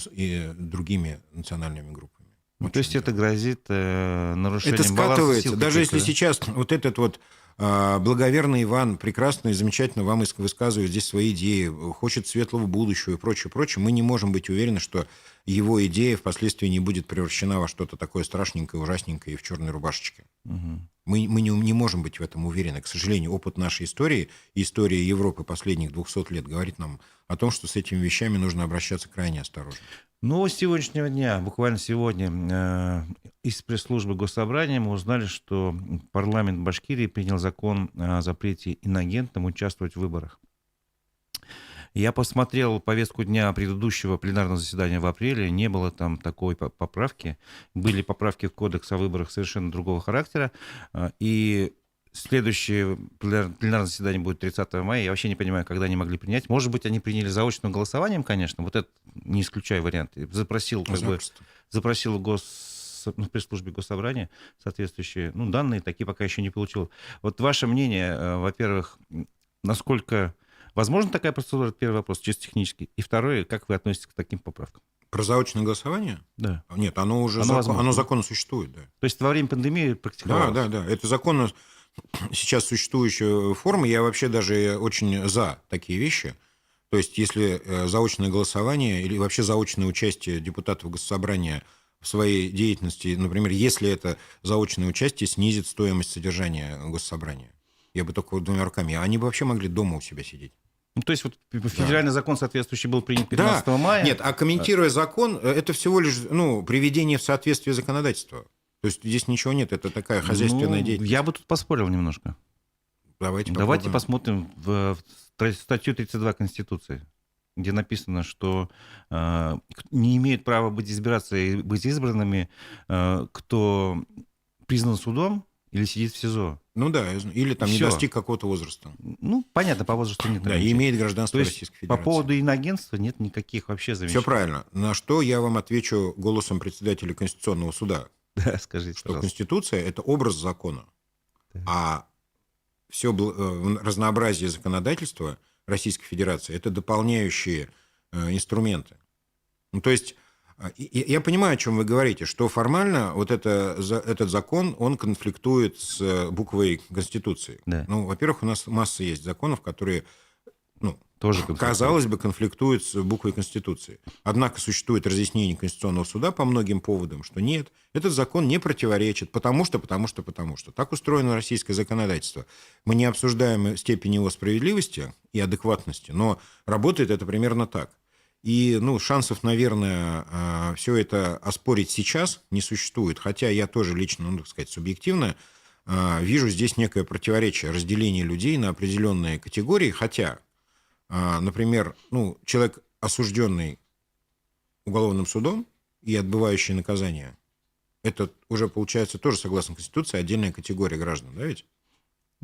другими национальными группами. То есть это грозит нарушением баланса сил. Это скатывается. Даже если сейчас вот этот вот благоверный Иван прекрасно и замечательно вам высказывает здесь свои идеи, хочет светлого будущего и прочее, мы не можем быть уверены, что его идея впоследствии не будет превращена во что-то такое страшненькое, ужасненькое и в черной рубашечке. Угу. Мы не можем быть в этом уверены. К сожалению, опыт нашей истории и история Европы последних 200 лет говорит нам о том, что с этими вещами нужно обращаться крайне осторожно. Новость сегодняшнего дня. Буквально сегодня из пресс-службы Госсобрания мы узнали, что парламент Башкирии принял закон о запрете инагентам участвовать в выборах. Я посмотрел повестку дня предыдущего пленарного заседания в апреле, не было там такой поправки. Были поправки в Кодекс о выборах совершенно другого характера. И следующее пленарное заседание будет 30 мая. Я вообще не понимаю, когда они могли принять. Может быть, они приняли заочным голосованием, конечно. Вот это не исключаю вариант. Запросил, запросил в пресс-службе Госсобрания соответствующие данные, такие пока еще не получил. Вот ваше мнение, во-первых, насколько возможно такая процедура? Это первый вопрос, чисто технический. И второй, как вы относитесь к таким поправкам? Про заочное голосование? Да. Нет, оно уже оно законно существует. Да. То есть во время пандемии практиковалось? Да. Это законно сейчас существующая форма. Я вообще даже очень за такие вещи. То есть если заочное голосование или вообще заочное участие депутатов Госсобрания в своей деятельности, например, если это заочное участие снизит стоимость содержания Госсобрания. Я бы только двумя руками. Они бы вообще могли дома у себя сидеть. Ну, то есть вот федеральный закон соответствующий был принят 15 мая? Нет, а комментируя закон, это всего лишь приведение в соответствие законодательства. То есть здесь ничего нет, это такая хозяйственная деятельность. Я бы тут поспорил немножко. Давайте посмотрим в статью 32 Конституции, где написано, что не имеют права быть избираться и быть избранными, кто признан судом или сидит в СИЗО. Ну да, или там не достиг какого-то возраста. Ну, понятно, по возрасту нет. Да, и имеет гражданство Российской Федерации. По поводу иноагентства нет никаких вообще замечаний. Все правильно. На что я вам отвечу голосом председателя Конституционного суда. Да, скажите, что Конституция – это образ закона, а все разнообразие законодательства Российской Федерации – это дополняющие инструменты. Ну, то есть я понимаю, о чем вы говорите, что формально вот этот закон, он конфликтует с буквой Конституции. Да. Ну, во-первых, у нас масса есть законов, которые, тоже казалось бы, конфликтуют с буквой Конституции. Однако существует разъяснение Конституционного суда по многим поводам, что нет, этот закон не противоречит, потому что. Так устроено российское законодательство. Мы не обсуждаем степень его справедливости и адекватности, но работает это примерно так. И, шансов, наверное, все это оспорить сейчас не существует. Хотя я тоже лично, так сказать, субъективно вижу здесь некое противоречие, разделение людей на определенные категории. Хотя, например, человек, осужденный уголовным судом и отбывающий наказание, это уже, получается, тоже, согласно Конституции, отдельная категория граждан, да ведь?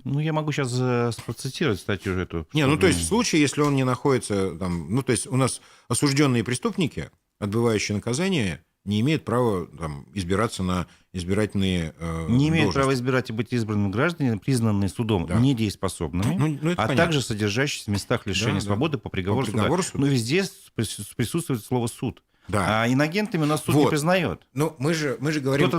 Я могу сейчас процитировать статью эту. То есть в случае, если он не находится там... то есть у нас осужденные преступники, отбывающие наказание, не имеют права избираться на избирательные не имеют права избирать и быть избранными граждане, признанные судом недееспособными, также содержащиеся в местах лишения свободы по приговору суда. Везде присутствует слово «суд». Да. А инагентами у нас суд не признает. Мы же говорим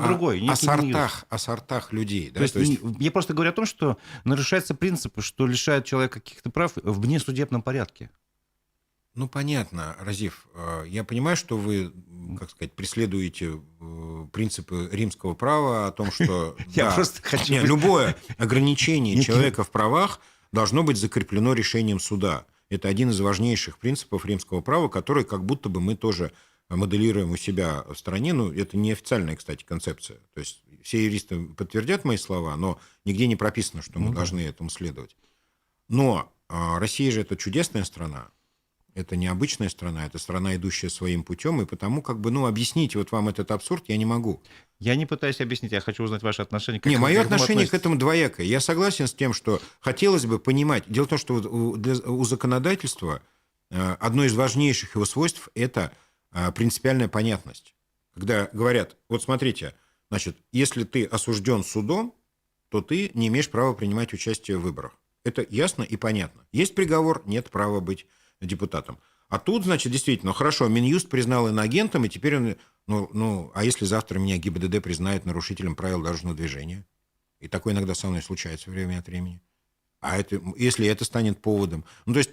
о сортах людей. Да? То есть... Я просто говорю о том, что нарушается принцип, что лишают человека каких-то прав в внесудебном порядке. Понятно, Разиф. Я понимаю, что вы, преследуете принципы римского права о том, что любое ограничение человека в правах должно быть закреплено решением суда. Это один из важнейших принципов римского права, который как будто бы мы тоже моделируем у себя в стране. Это неофициальная, кстати, концепция. То есть все юристы подтвердят мои слова, но нигде не прописано, что мы должны этому следовать. Но Россия же это чудесная страна. Это необычная страна, это страна, идущая своим путем, и потому объяснить вам этот абсурд я не могу. Я не пытаюсь объяснить, я хочу узнать ваше отношение. Мое отношение к этому двоякое. Я согласен с тем, что хотелось бы понимать. Дело в том, что у законодательства одно из важнейших его свойств – это принципиальная понятность. Когда говорят, смотрите, если ты осужден судом, то ты не имеешь права принимать участие в выборах. Это ясно и понятно. Есть приговор, нет права быть депутатом. А тут, действительно, хорошо, Минюст признал иноагентом, и теперь он... а если завтра меня ГИБДД признает нарушителем правил дорожного движения? И такое иногда со мной случается время от времени. Если это станет поводом...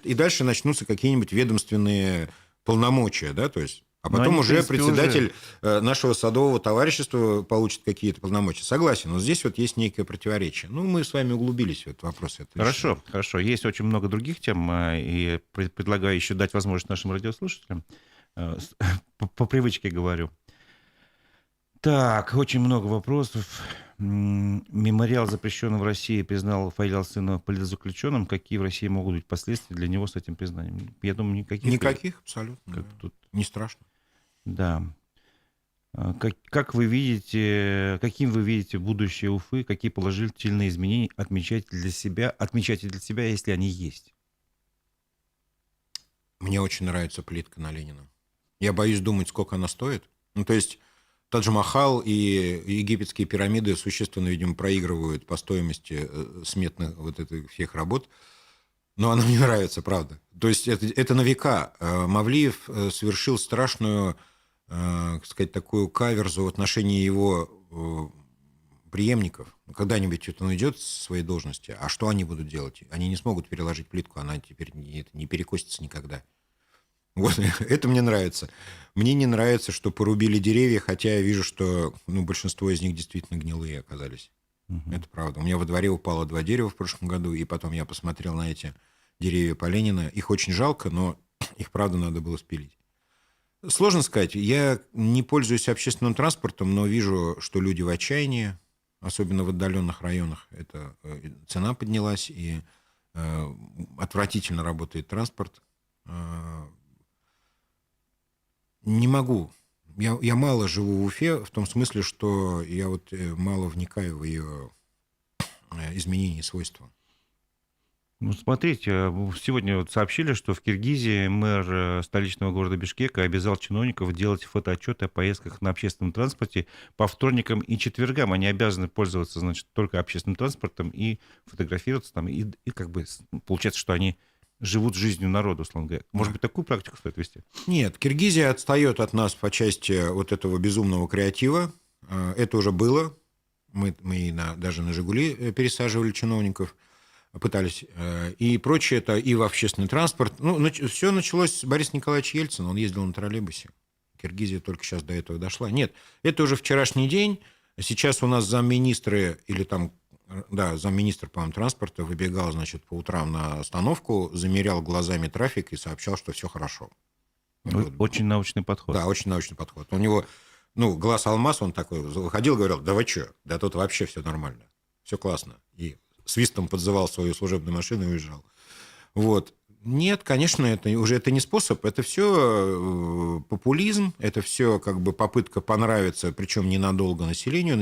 и дальше начнутся какие-нибудь ведомственные полномочия, да, то есть... А потом уже председатель нашего садового товарищества получит какие-то полномочия. Согласен, но здесь есть некое противоречие. Мы с вами углубились в этот вопрос. Хорошо. Есть очень много других тем, и предлагаю еще дать возможность нашим радиослушателям. По привычке говорю. Так, очень много вопросов. мемориал, запрещенный в России, признал Фаиля Алсынова политзаключенным. Какие в России могут быть последствия для него с этим признанием? Я думаю, никаких. Никаких, абсолютно. Как Да. тут, Не страшно. да. Как вы видите, каким вы видите будущее Уфы? Какие положительные изменения отмечаете для себя, если они есть? Мне очень нравится плитка на Ленина. Я боюсь думать, сколько она стоит. Ну, то есть Тадж-Махал и египетские пирамиды существенно, видимо, проигрывают по стоимости сметных вот этих всех работ. Но она мне нравится, правда. То есть это на века. Мавлиев совершил страшную, так сказать, такую каверзу в отношении его преемников. Когда-нибудь он уйдет с своей должности, а что они будут делать? Они не смогут переложить плитку, она теперь не перекосится никогда. Вот, это мне нравится. Мне не нравится, что порубили деревья, хотя я вижу, что большинство из них действительно гнилые оказались. Мгм. Это правда. У меня во дворе упало 2 дерева в прошлом году, и потом я посмотрел на эти деревья по Ленина. Их очень жалко, но их, правда, надо было спилить. Сложно сказать. Я не пользуюсь общественным транспортом, но вижу, что люди в отчаянии, особенно в отдаленных районах. Цена поднялась, и отвратительно работает транспорт. Не могу. Я мало живу в Уфе, в том смысле, что я мало вникаю в ее изменения и свойства. Ну, смотрите, сегодня сообщили, что в Киргизии мэр столичного города Бишкека обязал чиновников делать фотоотчеты о поездках на общественном транспорте по вторникам и четвергам. Они обязаны пользоваться, значит, только общественным транспортом и фотографироваться там. И как бы получается, что они живут жизнью народа, условно говоря. Может быть, такую практику стоит вести? Нет, Киргизия отстает от нас по части вот этого безумного креатива. Это уже было. Мы даже на «Жигули» пересаживали чиновников, пытались. И прочее, это и в общественный транспорт. Все началось с Бориса Николаевича Ельцина. Он ездил на троллейбусе. Киргизия только сейчас до этого дошла. Нет, это уже вчерашний день. Сейчас у нас замминистры или там... Да, замминистра, по-моему, транспорта выбегал, значит, по утрам на остановку, замерял глазами трафик и сообщал, что все хорошо. Очень научный подход. Да, очень научный подход. У него, глаз алмаз, он такой выходил, говорил, да вы что, да тут вообще все нормально, все классно. И свистом подзывал свою служебную машину и уезжал. Вот. Нет, конечно, это не способ, это все популизм, это все как бы попытка понравиться, причем ненадолго населению.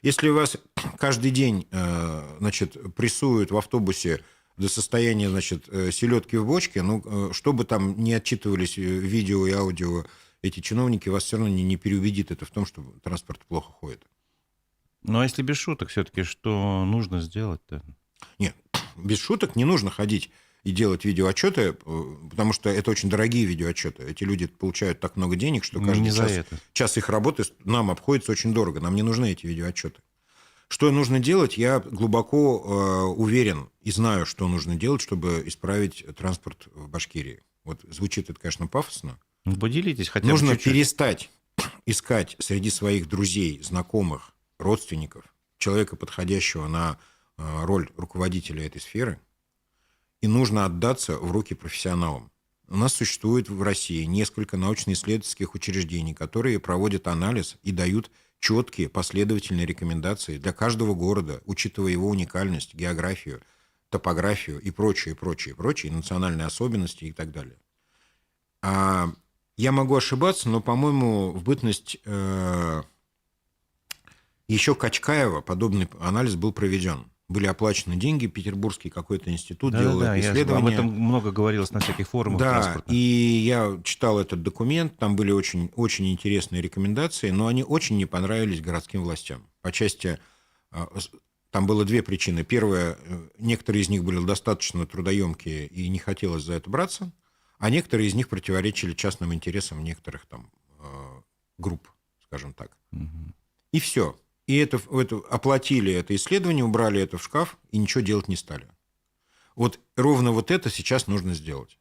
Если вас каждый день, значит, прессуют в автобусе до состояния, значит, селедки в бочке, чтобы там не отчитывались видео и аудио эти чиновники, вас все равно не переубедит это в том, что транспорт плохо ходит. Ну, а если без шуток, все-таки что нужно сделать-то? Нет, без шуток не нужно ходить и делать видеоотчеты, потому что это очень дорогие видеоотчеты. Эти люди получают так много денег, что каждый час их работы нам обходится очень дорого. Нам не нужны эти видеоотчеты. Что нужно делать, я глубоко уверен и знаю, что нужно делать, чтобы исправить транспорт в Башкирии. Вот звучит это, конечно, пафосно. Поделитесь хотя бы Нужно чуть-чуть. перестать искать среди своих друзей, знакомых, родственников человека, подходящего на роль руководителя этой сферы, и нужно отдаться в руки профессионалам. У нас существует в России несколько научно-исследовательских учреждений, которые проводят анализ и дают четкие последовательные рекомендации для каждого города, учитывая его уникальность, географию, топографию и прочие, национальные особенности и так далее. Я могу ошибаться, но, по-моему, в бытность еще Качкаева подобный анализ был проведен. Были оплачены деньги, Петербургский какой-то институт делал это исследование. Об этом много говорилось на всяких форумах транспорта. И я читал этот документ, там были очень, очень интересные рекомендации, но они очень не понравились городским властям. По части, там было 2 причины. Первая, некоторые из них были достаточно трудоемкие и не хотелось за это браться, а некоторые из них противоречили частным интересам некоторых там групп, скажем так. Угу. И все. И это оплатили это исследование, убрали это в шкаф и ничего делать не стали. Вот ровно вот это сейчас нужно сделать.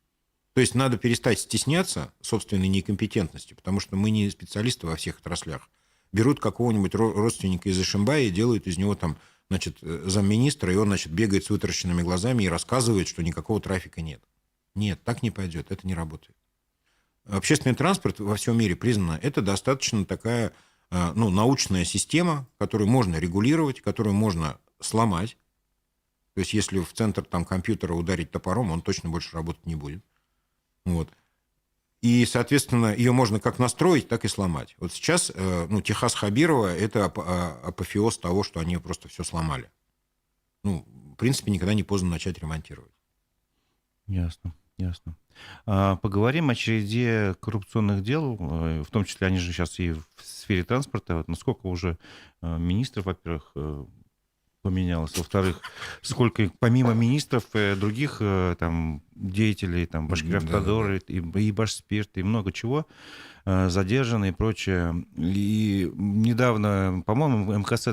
То есть надо перестать стесняться собственной некомпетентности, потому что мы не специалисты во всех отраслях. Берут какого-нибудь родственника из Ишимбая и делают из него там, значит, замминистра, и он, значит, бегает с вытаращенными глазами и рассказывает, что никакого трафика нет. Нет, так не пойдет, это не работает. Общественный транспорт во всем мире признано, это достаточно такая научная система, которую можно регулировать, которую можно сломать. То есть если в центр там, компьютера ударить топором, он точно больше работать не будет. Вот. И, соответственно, ее можно как настроить, так и сломать. Вот сейчас Техас Хабирова – это апофеоз того, что они просто все сломали. В принципе, никогда не поздно начать ремонтировать. Ясно, ясно. Поговорим о череде коррупционных дел, в том числе они же сейчас и в сфере транспорта. Вот насколько уже министров, во-первых, поменялось, во-вторых, сколько помимо министров других там деятелей, там Башкиравтодор и Башспирт, и много чего задержаны и прочее. И недавно, по-моему, МКС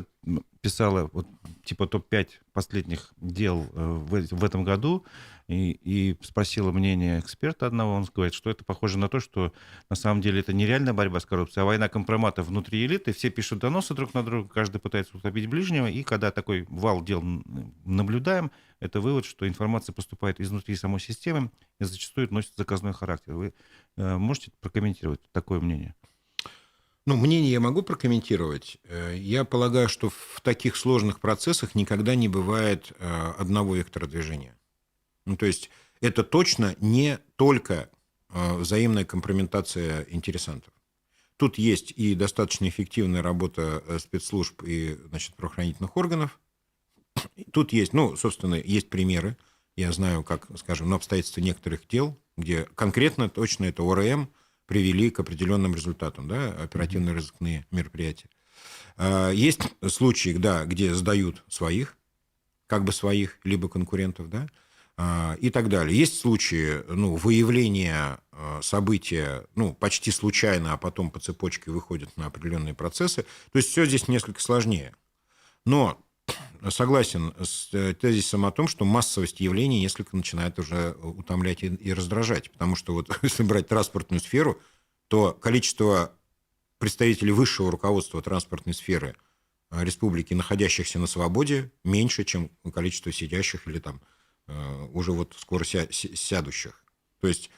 писала вот, типа топ-5 последних дел в этом году и спросила мнение эксперта одного. Он говорит, что это похоже на то, что на самом деле это не реальная борьба с коррупцией, а война компромата внутри элиты. Все пишут доносы друг на друга, каждый пытается утопить ближнего. И когда такой вал дел наблюдаем, это вывод, что информация поступает изнутри самой системы и зачастую носит заказной характер. Вы можете прокомментировать такое мнение? Мнение я могу прокомментировать. Я полагаю, что в таких сложных процессах никогда не бывает одного вектора движения. То есть это точно не только взаимная компрометация интересантов. Тут есть и достаточно эффективная работа спецслужб и, правоохранительных органов. Тут есть, собственно, есть примеры. Я знаю, как, скажем, обстоятельства некоторых дел, где конкретно точно это ОРМ привели к определенным результатам, да, оперативно-розыскные мероприятия. Есть случаи, да, где сдают своих, либо конкурентов, да, и так далее. Есть случаи, выявления события, почти случайно, а потом по цепочке выходят на определенные процессы. То есть все здесь несколько сложнее. Но согласен с тезисом о том, что массовость явлений несколько начинает уже утомлять и раздражать. Потому что вот если брать транспортную сферу, то количество представителей высшего руководства транспортной сферы республики, находящихся на свободе, меньше, чем количество сидящих или там уже вот скоро сядущих. То есть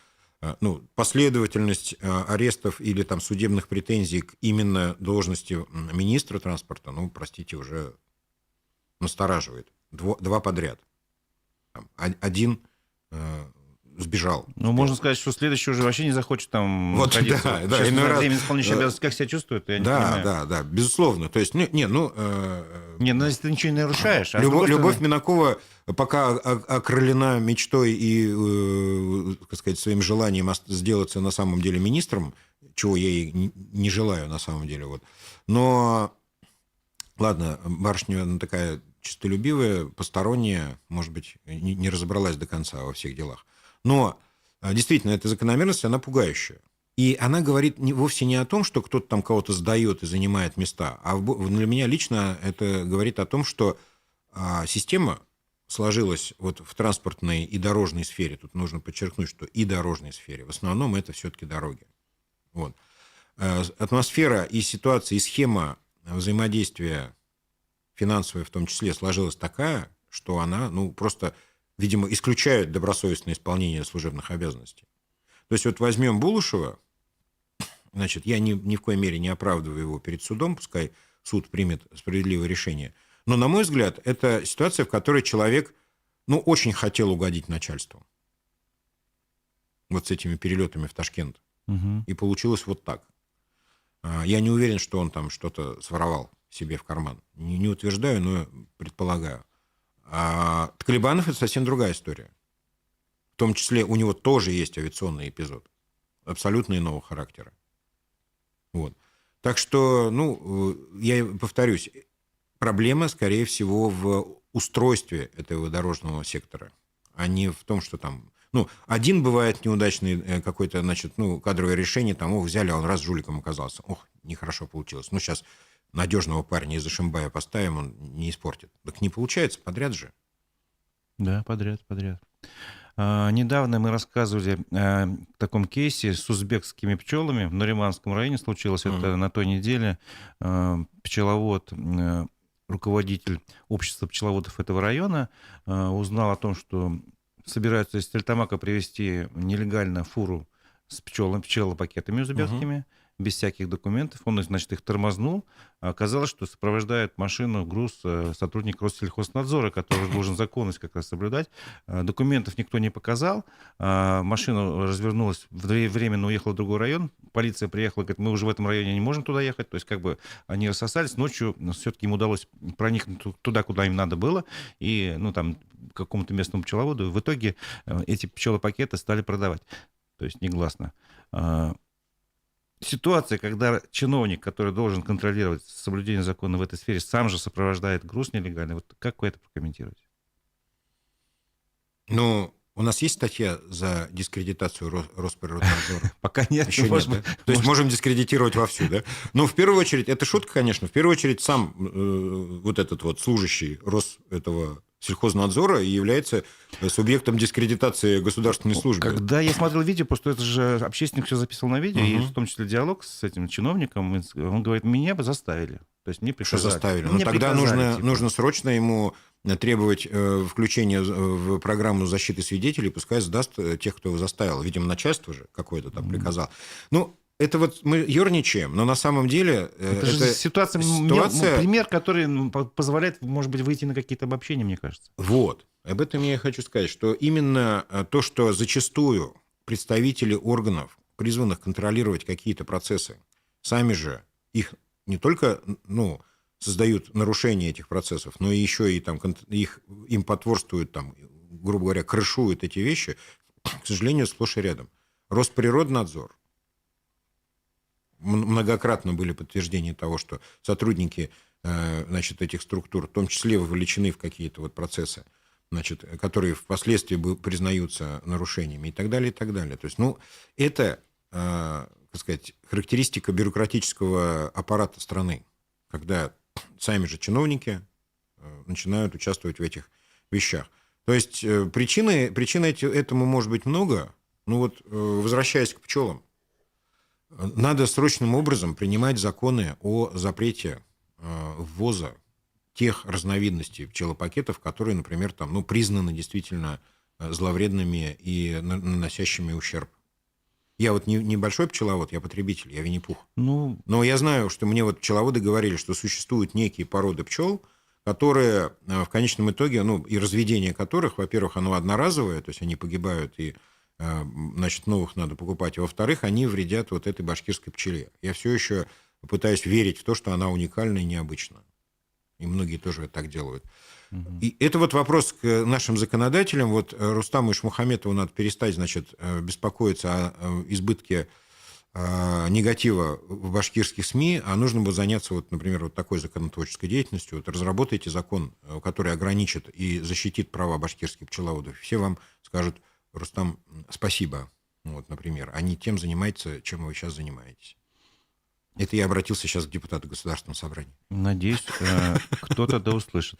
последовательность арестов или там судебных претензий к именно должности министра транспорта, простите, уже настораживает. Два подряд. Один сбежал. Можно сказать, что следующий уже вообще не захочет там вот, находиться. Да, сейчас на время исполняющей обязанности как себя чувствует, я не понимаю. Да, безусловно. То есть, если ты ничего не нарушаешь. Любовь Минакова пока окрылена мечтой и, так сказать, своим желанием сделаться на самом деле министром, чего я ей не желаю на самом деле. Вот. Но, ладно, барышня такая честолюбивая, посторонняя, может быть, не разобралась до конца во всех делах. Но действительно, эта закономерность, она пугающая. И она говорит вовсе не о том, что кто-то там кого-то сдает и занимает места, а для меня лично это говорит о том, что система сложилась вот в транспортной и дорожной сфере. Тут нужно подчеркнуть, что и дорожной сфере. В основном это все-таки дороги. Вот. Атмосфера и ситуация, и схема взаимодействия финансовая в том числе сложилась такая, что она просто... видимо, исключают добросовестное исполнение служебных обязанностей. То есть вот возьмем Булушева, я ни в коей мере не оправдываю его перед судом, пускай суд примет справедливое решение. Но, на мой взгляд, это ситуация, в которой человек, очень хотел угодить начальству. Вот с этими перелетами в Ташкент. Угу. И получилось вот так. Я не уверен, что он там что-то своровал себе в карман. Не утверждаю, но предполагаю. А Ткалибанов – это совсем другая история. В том числе у него тоже есть авиационный эпизод. Абсолютно иного характера. Вот. Так что, я повторюсь, проблема, скорее всего, в устройстве этого дорожного сектора, а не в том, что там... один бывает неудачный какое-то, кадровое решение, взяли, а он раз жуликом оказался. Нехорошо получилось. Сейчас... надежного парня из Ишимбая поставим, он не испортит. Так не получается, подряд же. Да, подряд. Недавно мы рассказывали о таком кейсе с узбекскими пчелами. В Нариманском районе случилось это на той неделе. Пчеловод, руководитель общества пчеловодов этого района, узнал о том, что собираются из Стерлитамака привезти нелегально фуру с пчелопакетами узбекскими, без всяких документов. Он, значит, их тормознул. А оказалось, что сопровождает машину груз сотрудник Россельхознадзора, который должен законность как раз соблюдать. Документов никто не показал. Машина развернулась, временно уехала в другой район. Полиция приехала, говорит, мы уже в этом районе не можем туда ехать. То есть как бы они рассосались. Ночью все-таки им удалось проникнуть туда, куда им надо было. И, ну, там, к какому-то местному пчеловоду. В итоге эти пчелопакеты стали продавать. То есть негласно. Ситуация, когда чиновник, который должен контролировать соблюдение закона в этой сфере, сам же сопровождает груз нелегальный, вот как вы это прокомментируете? Ну, у нас есть статья за дискредитацию Росприроднадзора? Пока нет. Еще нет, да? То есть можем дискредитировать вовсю, да? Но в первую очередь, это шутка, конечно, в первую очередь сам вот этот вот служащий этого сельхознадзора и является субъектом дискредитации государственной службы. Когда я смотрел видео, просто это же общественник все записал на видео, и в том числе диалог с этим чиновником, он говорит, меня бы заставили. То есть мне приказали. Что заставили? Ну, Но мне тогда приказали, нужно срочно ему требовать включения в программу защиты свидетелей, пускай сдаст тех, кто его заставил. Видимо, начальство же какое-то там приказало. Ну, это вот мы ерничаем, но на самом деле... Это же ситуация, пример, который позволяет, может быть, выйти на какие-то обобщения, мне кажется. Вот. Об этом я и хочу сказать, что именно то, что зачастую представители органов, призванных контролировать какие-то процессы, сами же их не только создают нарушение этих процессов, но и еще и там, им потворствуют, там, грубо говоря, крышуют эти вещи, к сожалению, сплошь и рядом. Росприроднадзор. Многократно были подтверждения того, что сотрудники этих структур, в том числе вовлечены в какие-то вот процессы, которые впоследствии признаются нарушениями и так далее, и так далее. То есть, это, так сказать, характеристика бюрократического аппарата страны, когда сами же чиновники начинают участвовать в этих вещах. То есть, причин этому может быть много. Возвращаясь к пчелам, надо срочным образом принимать законы о запрете ввоза тех разновидностей пчелопакетов, которые, например, признаны действительно зловредными и наносящими ущерб. Я вот не большой пчеловод, я потребитель, я Винни-Пух. Но я знаю, что мне пчеловоды говорили, что существуют некие породы пчел, которые в конечном итоге, и разведение которых, во-первых, оно одноразовое, то есть они погибают, и новых надо покупать. А во-вторых, они вредят вот этой башкирской пчеле. Я все еще пытаюсь верить в то, что она уникальна и необычна. И многие тоже так делают. И это вопрос к нашим законодателям. Рустаму Ишмухаметову надо перестать, беспокоиться о избытке негатива в башкирских СМИ, а нужно бы заняться, например, такой законотворческой деятельностью. Разработайте закон, который ограничит и защитит права башкирских пчеловодов. Все вам скажут: Рустам, спасибо, например, а не тем занимается, чем вы сейчас занимаетесь. Это я обратился сейчас к депутату Государственного собрания. Надеюсь, кто-то да услышит.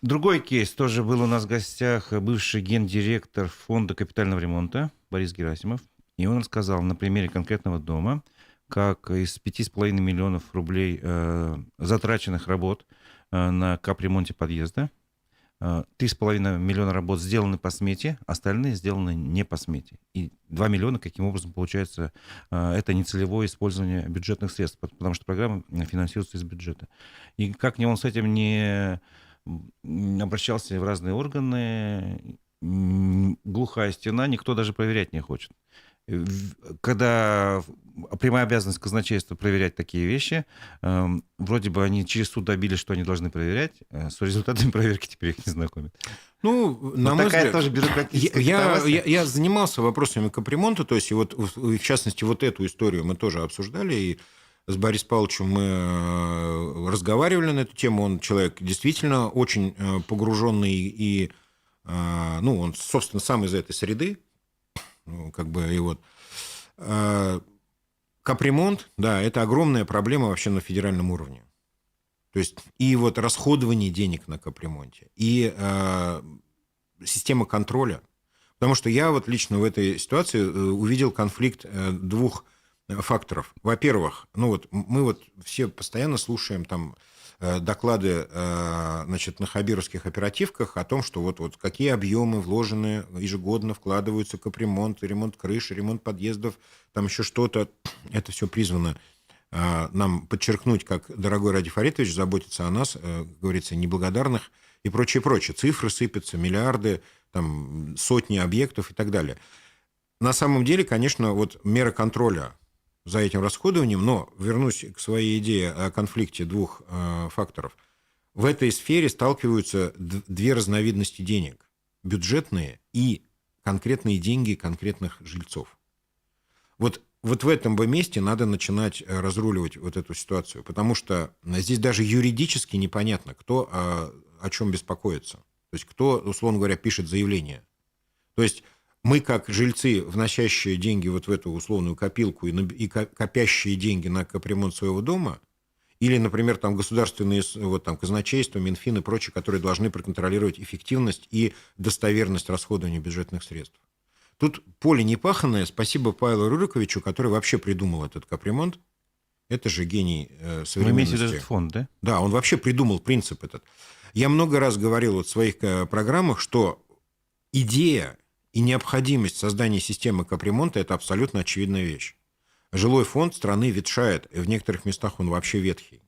Другой кейс тоже был у нас в гостях, бывший гендиректор фонда капитального ремонта Борис Герасимов. И он рассказал на примере конкретного дома, как из 5,5 миллионов рублей затраченных работ на капремонте подъезда 3,5 миллиона работ сделаны по смете, остальные сделаны не по смете. И 2 миллиона, каким образом, получается, это нецелевое использование бюджетных средств, потому что программа финансируется из бюджета. И как он с этим не обращался в разные органы, глухая стена, никто даже проверять не хочет. Когда прямая обязанность казначейства проверять такие вещи, вроде бы они через суд добились, что они должны проверять, с результатами проверки теперь их не знакомят. На мой взгляд, тоже бюрократическая я занимался вопросами капремонта, то есть в частности, эту историю мы тоже обсуждали, и с Борисом Павловичем мы разговаривали на эту тему. Он человек действительно очень погруженный, и он, собственно, сам из этой среды. Капремонт, да, это огромная проблема вообще на федеральном уровне. То есть и расходование денег на капремонте, и система контроля. Потому что я лично в этой ситуации увидел конфликт двух факторов. Во-первых, мы все постоянно слушаем доклады значит, на хабировских оперативках о том, что вот какие объемы вложены ежегодно, вкладываются капремонт, ремонт крыши, ремонт подъездов, там еще что-то. Это все призвано нам подчеркнуть, как дорогой Ради Фаритович заботится о нас, говорится, неблагодарных и прочее, прочее. Цифры сыпятся, миллиарды, там, сотни объектов и так далее. На самом деле, конечно, вот мера контроля за этим расходованием, но вернусь к своей идее о конфликте двух факторов. В этой сфере сталкиваются две разновидности денег. Бюджетные и конкретные деньги конкретных жильцов. Вот в этом бы месте надо начинать разруливать вот эту ситуацию, потому что здесь даже юридически непонятно, кто о чем беспокоится. То есть кто, условно говоря, пишет заявление. То есть мы, как жильцы, вносящие деньги вот в эту условную копилку и копящие деньги на капремонт своего дома, или, например, там государственные вот, там, казначейства, Минфин и прочие, которые должны проконтролировать эффективность и достоверность расходования бюджетных средств. Тут поле непаханное. Спасибо Павелу Руриковичу, который вообще придумал этот капремонт. Это же гений современности. Вы имеете в виду этот фонд, да? Да, он вообще придумал принцип этот. Я много раз говорил вот в своих программах, что идея и необходимость создания системы капремонта – это абсолютно очевидная вещь. Жилой фонд страны ветшает, и в некоторых местах он вообще ветхий.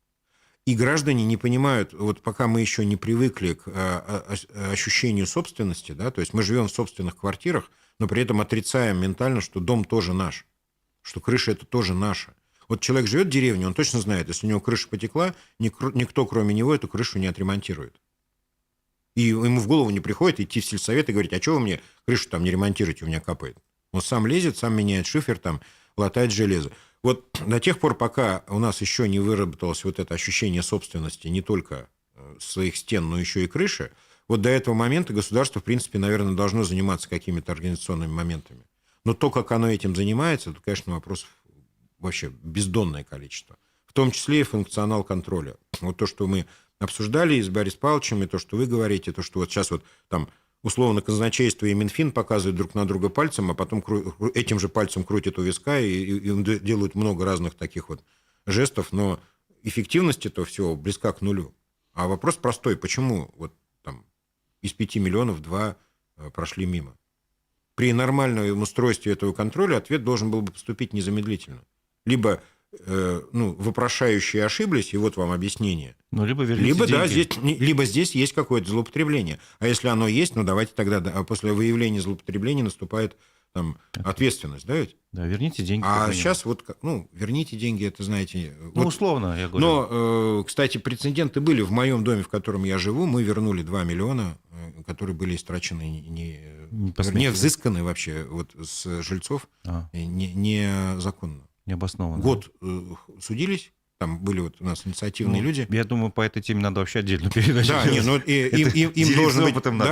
И граждане не понимают, вот пока мы еще не привыкли к ощущению собственности, да, то есть мы живем в собственных квартирах, но при этом отрицаем ментально, что дом тоже наш, что крыша – это тоже наша. Вот человек живет в деревне, он точно знает, если у него крыша потекла, никто, кроме него, эту крышу не отремонтирует. И ему в голову не приходит идти в сельсовет и говорить, а что вы мне крышу там не ремонтируете, у меня капает. Он сам лезет, сам меняет шифер, там, латает железо. Вот до тех пор, пока у нас еще не выработалось вот это ощущение собственности не только своих стен, но еще и крыши, вот до этого момента государство, в принципе, наверное, должно заниматься какими-то организационными моментами. Но то, как оно этим занимается, это, конечно, вопросов вообще бездонное количество. В том числе и функционал контроля. Вот то, что мы обсуждали и с Борисом Павловичем, и то, что вы говорите, то, что вот сейчас вот там условно казначейство и Минфин показывают друг на друга пальцем, а потом этим же пальцем крутят у виска и делают много разных таких вот жестов, но эффективность этого всего близка к нулю. А вопрос простой. Почему вот там из 5 миллионов 2 прошли мимо? При нормальном устройстве этого контроля ответ должен был бы поступить незамедлительно. Либо вопрошающие ошиблись, и вот вам объяснение. Либо здесь есть какое-то злоупотребление. А если оно есть, давайте тогда после выявления злоупотребления наступает там ответственность, да ведь? Да, верните деньги. А сейчас верните деньги, это, знаете... условно, я говорю. Но, кстати, прецеденты были. В моем доме, в котором я живу, мы вернули 2 миллиона, которые были истрачены, не взысканы вообще вот с жильцов, незаконно. Необоснованно. Год судились, там были вот у нас инициативные люди. Я думаю, по этой теме надо вообще отдельно передать. Да,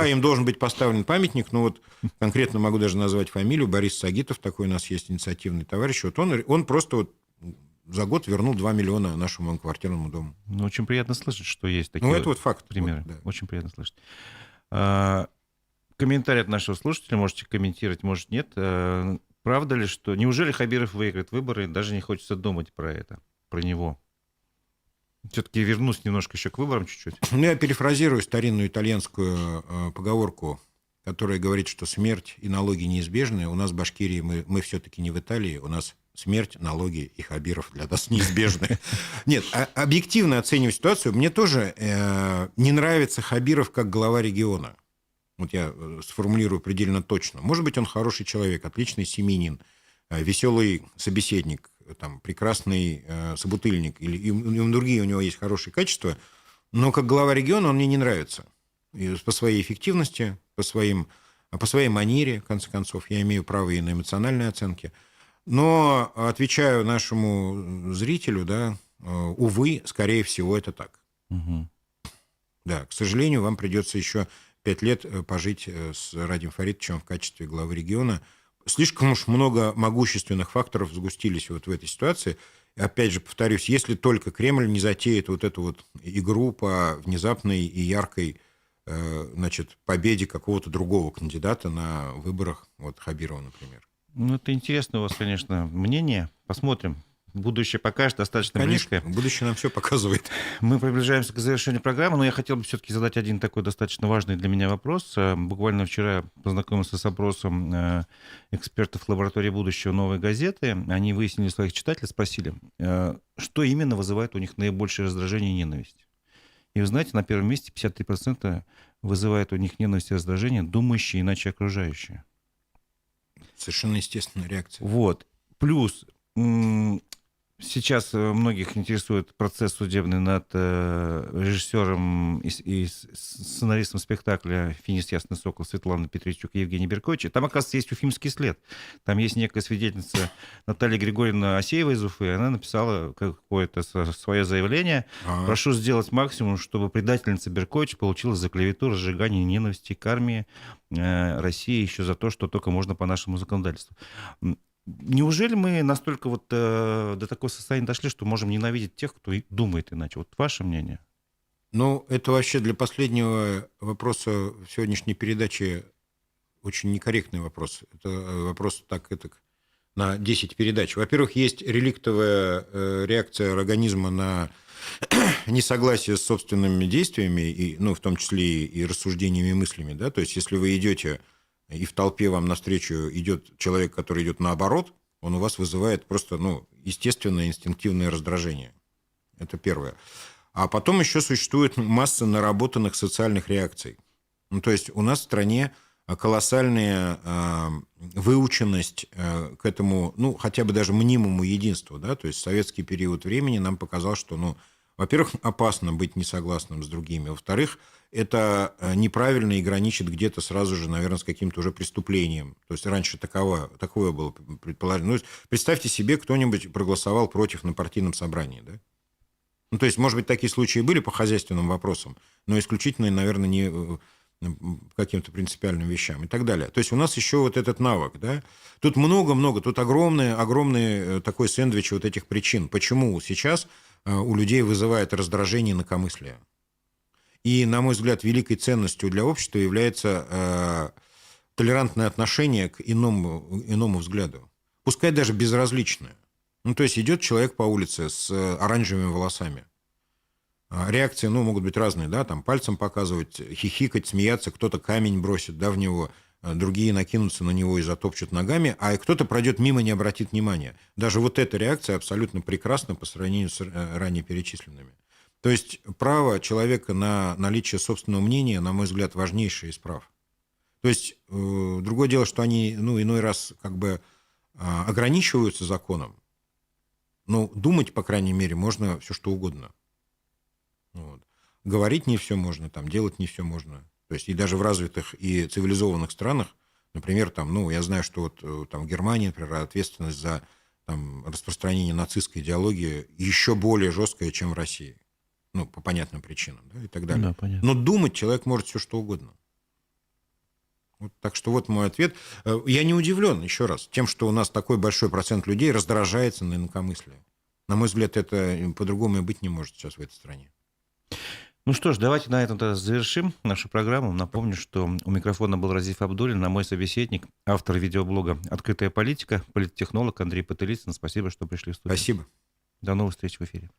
им должен быть поставлен памятник, но вот конкретно могу даже назвать фамилию, Борис Сагитов, такой у нас есть инициативный товарищ, вот он просто вот за год вернул 2 миллиона нашему многоквартирному дому. Очень приятно слышать, что есть такие это вот факт. Примеры. Вот, да. Очень приятно слышать. Комментарий от нашего слушателя, можете комментировать, может нет. Правда ли, что... Неужели Хабиров выиграет выборы, даже не хочется думать про это, про него? Все-таки вернусь немножко еще к выборам чуть-чуть. Я перефразирую старинную итальянскую поговорку, которая говорит, что смерть и налоги неизбежны. У нас в Башкирии мы все-таки не в Италии, у нас смерть, налоги и Хабиров для нас неизбежны. Нет, объективно оценивая ситуацию, мне тоже не нравится Хабиров как глава региона. Вот я сформулирую предельно точно. Может быть, он хороший человек, отличный семьянин, веселый собеседник, там, прекрасный собутыльник, и другие у него есть хорошие качества, но как глава региона он мне не нравится. И по своей эффективности, по своей манере, в конце концов, я имею право и на эмоциональные оценки. Но, отвечаю нашему зрителю, да, увы, скорее всего, это так. Угу. Да, к сожалению, вам придется еще 5 лет пожить с Радием Фаритовичем в качестве главы региона. Слишком уж много могущественных факторов сгустились вот в этой ситуации. Опять же, повторюсь, если только Кремль не затеет вот эту вот игру по внезапной и яркой победе какого-то другого кандидата на выборах, вот Хабирова, например. Это интересно у вас, конечно, мнение. Посмотрим. будущее покажет, достаточно Конечно, близкое. будущее нам все показывает. Мы приближаемся к завершению программы, но я хотел бы все-таки задать один такой достаточно важный для меня вопрос. Буквально вчера познакомился с опросом экспертов лаборатории будущего «Новой газеты». Они выяснили своих читателей, спросили, что именно вызывает у них наибольшее раздражение и ненависть. И вы знаете, на первом месте 53% вызывает у них ненависть и раздражение думающие иначе окружающие. Совершенно естественная реакция. Вот. Плюс сейчас многих интересует процесс судебный над режиссером и сценаристом спектакля «Финист. Ясный сокол» Светлана Петричук и Евгений Беркович. Там, оказывается, есть уфимский след. Там есть некая свидетельница Наталья Григорьевна Асеева из Уфы. Она написала какое-то свое заявление. Прошу сделать максимум, чтобы предательница Беркович получила за клевету, разжигание ненависти к армии России еще за то, что только можно по нашему законодательству. Неужели мы настолько вот до такого состояния дошли, что можем ненавидеть тех, кто думает иначе? Вот ваше мнение? Ну, это вообще для последнего вопроса в сегодняшней передаче очень некорректный вопрос. Это вопрос на 10 передач. Во-первых, есть реликтовая реакция организма на несогласие с собственными действиями, и, ну, в том числе и рассуждениями и мыслями. Да? То есть, если вы идете, и в толпе вам навстречу идет человек, который идет наоборот, он у вас вызывает просто, ну, естественное инстинктивное раздражение. Это первое. А потом еще существует масса наработанных социальных реакций. Ну, то есть у нас в стране колоссальная выученность к этому, ну, хотя бы даже мнимому единству. Да? То есть советский период времени нам показал, что, ну, во-первых, опасно быть несогласным с другими. Во-вторых, это неправильно и граничит где-то сразу же, наверное, с каким-то уже преступлением. То есть раньше такое было предположение. Ну, представьте себе, кто-нибудь проголосовал против на партийном собрании. Да? Ну, то есть, может быть, такие случаи были по хозяйственным вопросам, но исключительно, наверное, не каким-то принципиальным вещам и так далее. То есть у нас еще вот этот навык. Да? Тут много-много, тут огромный такой сэндвич вот этих причин. Почему сейчас у людей вызывает раздражение и инакомыслие. И, на мой взгляд, великой ценностью для общества является толерантное отношение к иному взгляду. Пускай даже безразличное. Ну, то есть идет человек по улице с оранжевыми волосами. Реакции, ну, могут быть разные, да, там пальцем показывать, хихикать, смеяться, кто-то камень бросит, да, в него, другие накинутся на него и затопчут ногами, а кто-то пройдет мимо, не обратит внимания. Даже вот эта реакция абсолютно прекрасна по сравнению с ранее перечисленными. То есть право человека на наличие собственного мнения, на мой взгляд, важнейшее из прав. То есть другое дело, что они, ну, иной раз как бы ограничиваются законом, но думать, по крайней мере, можно все что угодно. Вот. Говорить не все можно, там, делать не все можно. То есть и даже в развитых и цивилизованных странах, например, там, ну, я знаю, что вот там в Германии, например, ответственность за там, распространение нацистской идеологии еще более жесткая, чем в России. Ну, по понятным причинам, да, и так далее. Да, понятно. Но думать человек может все что угодно. Вот, так что вот мой ответ. Я не удивлен, еще раз, тем, что у нас такой большой процент людей раздражается на инакомыслие. На мой взгляд, это по-другому и быть не может сейчас в этой стране. Ну что ж, давайте на этом тогда завершим нашу программу. Напомню, что у микрофона был Разиф Абдуллин, а мой собеседник, автор видеоблога «Открытая политика», политтехнолог Андрей Потылицын. Спасибо, что пришли в студию. Спасибо. До новых встреч в эфире.